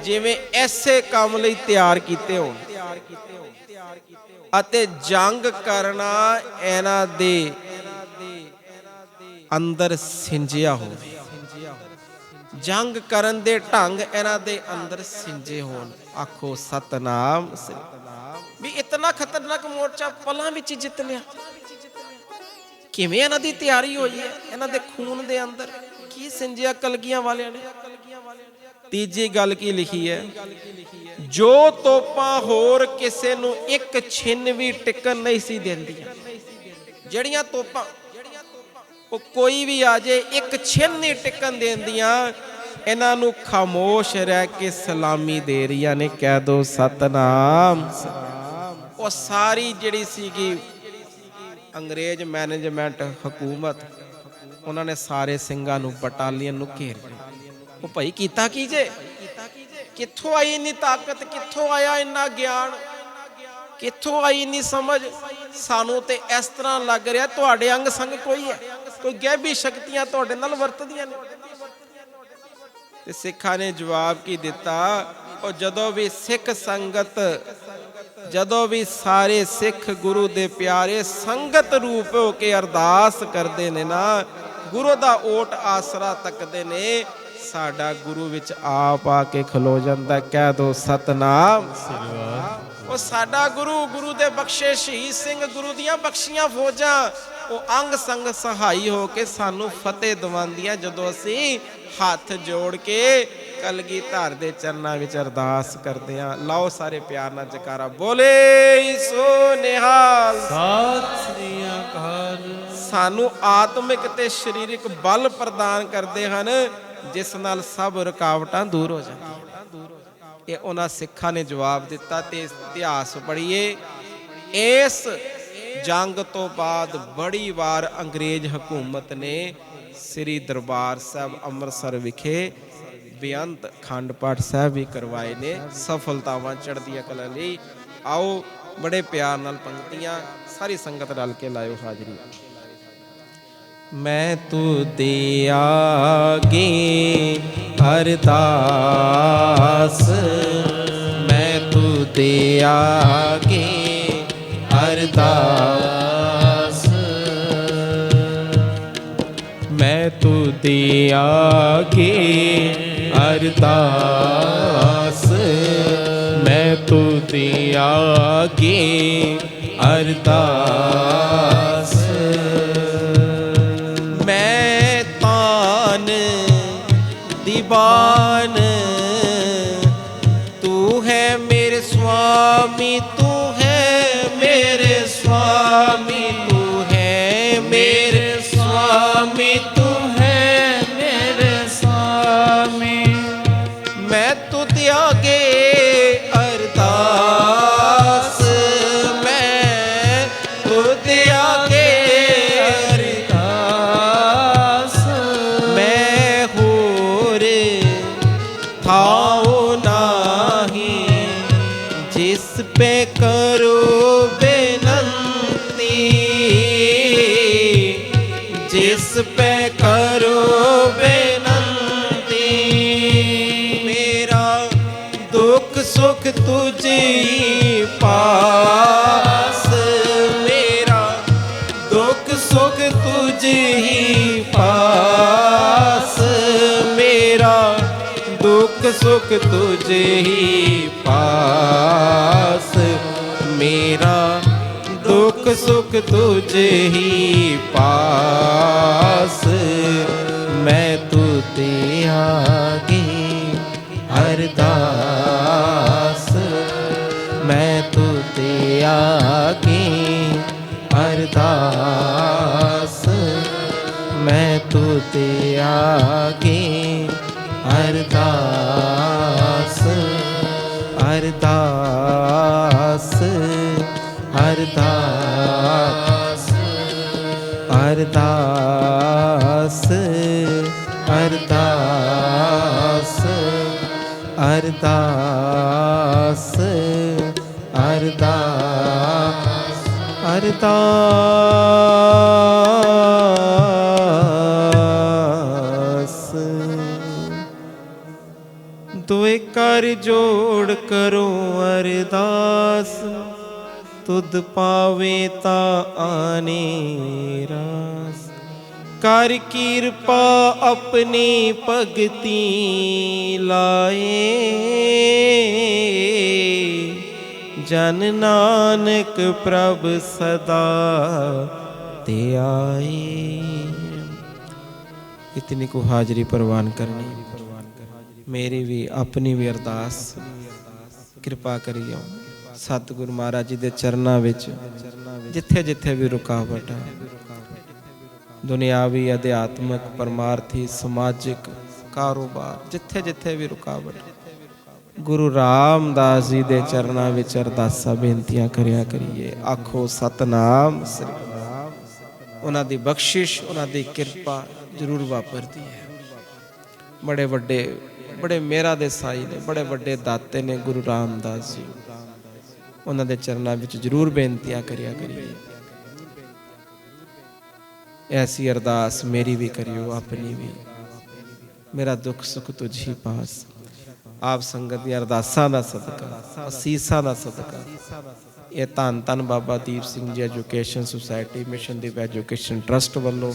S1: ਜਿਵੇਂ ਐਸੇ ਕੰਮ ਲਈ ਤਿਆਰ ਕੀਤੇ ਹੋਣ, ਅਤੇ ਜੰਗ ਕਰਨਾ ਇਹਨਾਂ ਦੇ ਅੰਦਰ ਸਿੰਜਿਆ ਹੋਵੇ। ਜੰਗ ਕਰਨ ਦੇ ਢੰਗ ਇਹਨਾਂ ਦੇ ਅੰਦਰ ਸਿੰਜੇ ਹੋਣ। ਆਖੋ ਸਤਨਾਮ। ਵੀ ਇਤਨਾ ਖਤਰਨਾਕ ਮੋਰਚਾ ਪਲਾਂ ਵਿੱਚ ਜਿੱਤ ਲਿਆ, ਕਿਵੇਂ ਇਹਨਾਂ ਦੀ ਤਿਆਰੀ ਹੋਈ ਹੈ, ਇਹਨਾਂ ਦੇ ਖੂਨ ਦੇ ਅੰਦਰ ਕੀ ਸਿੰਜਿਆ ਕਲਗੀਆਂ ਵਾਲਿਆਂ ਨੇ। ਤੀਜੀ ਗੱਲ ਕੀ ਲਿਖੀ ਹੈ, ਜੋ ਤੋਪਾਂ ਹੋਰ ਕਿਸੇ ਨੂੰ ਇੱਕ ਛਿਨ ਵੀ ਟਿਕਣ ਨਹੀਂ ਸੀ ਦਿੰਦੀਆਂ। ਜਿਹੜੀਆਂ ਤੋਪਾਂ ਉਹ ਕੋਈ ਵੀ ਆ ਜੇ ਇੱਕ ਛਿਨ ਨਹੀਂ ਟਿਕਣ ਦਿੰਦੀਆਂ, ਇਹਨਾਂ ਨੂੰ ਖਾਮੋਸ਼ ਰਹਿ ਕੇ ਸਲਾਮੀ ਦੇ ਰਹੀਆਂ ਨੇ। ਕਹਿ ਦੋ ਸਤਨਾਮ। ਉਹ ਸਾਰੀ ਜਿਹੜੀ ਸੀਗੀ ਅੰਗਰੇਜ਼ ਮੈਨੇਜਮੈਂਟ ਹਕੂਮਤ, ਉਹਨਾਂ ਨੇ ਸਾਰੇ ਸਿੰਘਾਂ ਨੂੰ ਬਟਾਲੀਅਨ ਨੂੰ ਘੇਰ ਲਿਆ। ਉਹ ਭਾਈ ਕੀਤਾ ਕੀ ਜੇ, ਕਿੱਥੋਂ ਆਈ ਇੰਨੀ ਤਾਕਤ, ਕਿੱਥੋਂ ਆਇਆ ਇੰਨਾ ਗਿਆਨ, ਕਿੱਥੋਂ ਆਈ ਇੰਨੀ ਸਮਝ। ਸਾਨੂੰ ਤੇ ਇਸ ਤਰ੍ਹਾਂ ਲੱਗ ਰਿਹਾ ਤੁਹਾਡੇ ਅੰਗ ਸੰਗ ਕੋਈ ਹੈ, ਕੋਈ ਗੈਬੀ ਸ਼ਕਤੀਆਂ ਤੁਹਾਡੇ ਨਾਲ ਵਰਤਦੀਆਂ ਨੇ। ਤੇ ਸਿੱਖਾਂ ਨੇ ਜਵਾਬ ਕੀ ਦਿੱਤਾ, ਉਹ ਜਦੋਂ ਵੀ ਸਿੱਖ ਸੰਗਤ, ਜਦੋਂ ਵੀ ਸਾਰੇ ਸਿੱਖ ਗੁਰੂ ਦੇ ਪਿਆਰੇ ਸੰਗਤ ਰੂਪ ਹੋ ਕੇ ਅਰਦਾਸ ਕਰਦੇ ਨੇ ਨਾ, ਗੁਰੂ ਦਾ ਓਟ ਆਸਰਾ ਤੱਕਦੇ ਨੇ, ਸਾਡਾ ਗੁਰੂ ਵਿੱਚ ਆਪ ਆ ਕੇ ਖਲੋ ਜਾਂਦਾ। ਕਹਿ ਦੋ ਸਤਨਾਮ। ਉਹ ਸਾਡਾ ਗੁਰੂ, ਗੁਰੂ ਦੇ ਬਖਸ਼ੇ ਸ਼ਹੀਦ ਸਿੰਘ, ਗੁਰੂ ਦੀਆਂ ਬਖਸ਼ੀਆਂ ਫੌਜਾਂ, ਉਹ ਅੰਗ ਸੰਗ ਸਹਾਈ ਹੋ ਕੇ ਸਾਨੂੰ ਫਤਿਹ ਦਵਾਉਂਦੀਆਂ ਜਦੋਂ ਅਸੀਂ ਹੱਥ ਜੋੜ ਕੇ ਕਲਗੀਧਰ ਦੇ ਚਰਨਾਂ ਵਿੱਚ ਅਰਦਾਸ ਕਰਦੇ ਹਾਂ। ਲਾਓ ਸਾਰੇ ਪਿਆਰ ਨਾਲ ਜਕਾਰਾ, ਬੋਲੇ ਸੋ ਨਿਹਾਲ।
S2: ਸਤਿ ਸ੍ਰੀ ਅਕਾਲ।
S1: ਸਾਨੂੰ ਆਤਮਿਕ ਤੇ ਸਰੀਰਕ ਬਲ ਪ੍ਰਦਾਨ ਕਰਦੇ ਹਨ, ਜਿਸ ਨਾਲ ਸਭ ਰੁਕਾਵਟਾਂ ਦੂਰ ਹੋ ਜਾਂਦੀਆਂ। ਇਹ ਉਹਨਾਂ ਸਿੱਖਾਂ ਨੇ ਜਵਾਬ ਦਿੱਤਾ। ਤੇ ਇਤਿਹਾਸ ਪੜ੍ਹੀਏ, ਇਸ ਜੰਗ ਤੋਂ ਬਾਅਦ ਬੜੀ ਵਾਰ ਅੰਗਰੇਜ਼ ਹਕੂਮਤ ਨੇ ਸ੍ਰੀ ਦਰਬਾਰ ਸਾਹਿਬ ਅੰਮ੍ਰਿਤਸਰ ਵਿਖੇ ਬੇਅੰਤ ਅਖੰਡ ਪਾਠ ਸਾਹਿਬ ਵੀ ਕਰਵਾਏ ਨੇ, ਸਫਲਤਾਵਾਂ ਚੜ੍ਹਦੀਆਂ ਕਲਾ ਲਈ। ਆਓ ਬੜੇ ਪਿਆਰ ਨਾਲ ਪੰਕਤੀਆਂ ਸਾਰੀ ਸੰਗਤ ਰਲ ਕੇ ਲਾਇਓ ਹਾਜ਼ਰੀ। ਮੈਂ ਤੁਦੇ ਆਗੇ ਅਰਦਾਸ, ਮੈਂ ਤੁਦੇ ਆਗੇ ਅਰਦਾਸ, ਮੈਂ ਤੁਦੇ ਆਗੇ ਅਰਦਾਸ, ਮੈਂ ਤੁਦੇ त्यागे अरदास। मैं तान दीवान, तू है मेरे स्वामी, तू है मेरे स्वामी, तू है मेरे स्वामी, तू है मेरे स्वामी। मैं तो त्यागे अरदास, मैं तो त्यागे अरदास। मैं होर थाओ नाही, जिस पे करो बेनंती, जिस पे करो बेनंती। मेरा दुख सुख तुझे पास, मेरा दुख सुख तुझे पास, मेरा दुख सुख तुझे पास, मेरा दुख सुख तुझे पास। मैं तू त्यागी अरदास, मैं तू त्यागी अरदास, मैं तू त्यागी अरदास। अरदास अरदास अरदास अरदास अरदास अरदास अरदास। दुए कर जोड़ करो अरदास, तुद पावे ता आने रास। कर किरपा अपनी भगती लाए, जन नानक प्रभ सदा ते आए। इतनी को हाजरी प्रवान करनी, मेरी भी अपनी भी अरदास किरपा करियो। सतगुरु महाराज जी दे चरनां विच जिथे जिथे भी रुकावट है, दुनियावी अध्यात्मक परमार्थी समाजिक कारोबार जिथे जिथे भी रुकावट, गुरु रामदास जी दे चरनां विच अरदासां बेनतियां करिया करिए। आखो सतनाम श्री राम। उन्हां दी बख्शिश, उन्हां दी किरपा जरूर वापरदी है। बड़े वड्डे बड़े मेरा दे साई ने, बड़े वड्डे दाते ने गुरु रामदास जी। उन्हां दे चरनां विच जरूर बेनतियां करिया करिए। ऐसी अरदास मेरी भी करियो, अपनी भी। मेरा दुख सुख तुझ ही पास। आप संगत दी अरदासां दा सदका, असीसां दा सदका, ये धन धन Baba Deep Singh ji education society mission दीप एजुकेशन ट्रस्ट वालों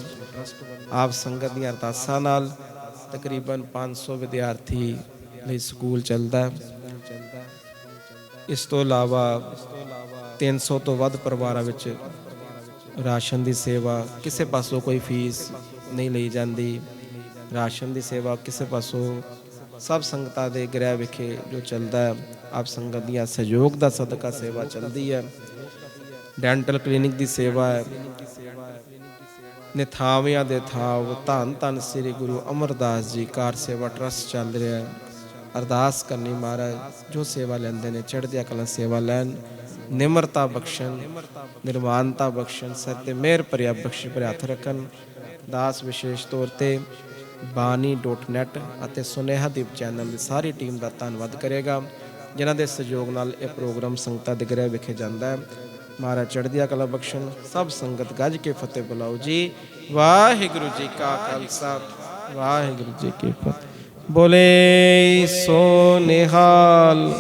S1: आप संगत दी अरदासां नाल तकरीबन 500 विद्यार्थी ਲਈ ਸਕੂਲ ਚੱਲਦਾ। ਇਸ ਤੋਂ ਇਲਾਵਾ 300 ਤੋਂ ਵੱਧ ਪਰਿਵਾਰਾਂ ਵਿੱਚ ਰਾਸ਼ਨ ਦੀ ਸੇਵਾ, ਕਿਸੇ ਪਾਸੋਂ ਕੋਈ ਫੀਸ ਨਹੀਂ ਲਈ ਜਾਂਦੀ। ਰਾਸ਼ਨ ਦੀ ਸੇਵਾ ਕਿਸੇ ਪਾਸੋਂ ਸਭ ਸੰਗਤਾਂ ਦੇ ਗ੍ਰਹਿ ਵਿਖੇ ਜੋ ਚੱਲਦਾ ਹੈ, ਆਪ ਸੰਗਤ ਦੀਆਂ ਸਹਿਯੋਗ ਦਾ ਸਦਕਾ ਸੇਵਾ ਚੱਲਦੀ ਹੈ। ਡੈਂਟਲ ਕਲੀਨਿਕ ਦੀ ਸੇਵਾ ਹੈ। ਨਿਥਾਵਿਆਂ ਦੇ ਥਾਵ ਧੰਨ ਧੰਨ ਸ੍ਰੀ ਗੁਰੂ ਅਮਰਦਾਸ ਜੀ ਕਾਰ ਸੇਵਾ ਟਰਸਟ ਚੱਲ ਰਿਹਾ ਹੈ। ਅਰਦਾਸ ਕਰਨੀ ਮਹਾਰਾਜ ਜੋ ਸੇਵਾ ਲੈਂਦੇ ਨੇ ਚੜ੍ਹਦੀਆਂ ਕਲਾਂ ਸੇਵਾ ਲੈਣ, ਨਿਮਰਤਾ ਬਖਸ਼ਣ, ਨਿਰਮਾਨਤਾ ਬਖਸ਼ਣ, ਸਿਰ ਤੇ ਮਿਹਰ ਭਰਿਆ ਬਖਸ਼ ਭਰਿਆ ਹੱਥ ਰੱਖਣ। ਦਾਸ ਵਿਸ਼ੇਸ਼ ਤੌਰ ਤੇ ਬਾਣੀ.net ਅਤੇ ਸੁਨੇਹਾ ਦੀਪ ਚੈਨਲ ਦੀ ਸਾਰੀ ਟੀਮ ਦਾ ਧੰਨਵਾਦ ਕਰੇਗਾ, ਜਿਨ੍ਹਾਂ ਦੇ ਸਹਿਯੋਗ ਨਾਲ ਇਹ ਪ੍ਰੋਗਰਾਮ ਸੰਗਤਾਂ ਦੇ ਗ੍ਰਹਿ ਵਿਖੇ ਜਾਂਦਾ ਹੈ। महाराज चढ़दिया कला बख्शन। सब संगत गज के फतेह बुलाओ जी। वाहिगुरु जी का खालसा, वाहिगुरु जी की फतेह। बोले सो निहाल।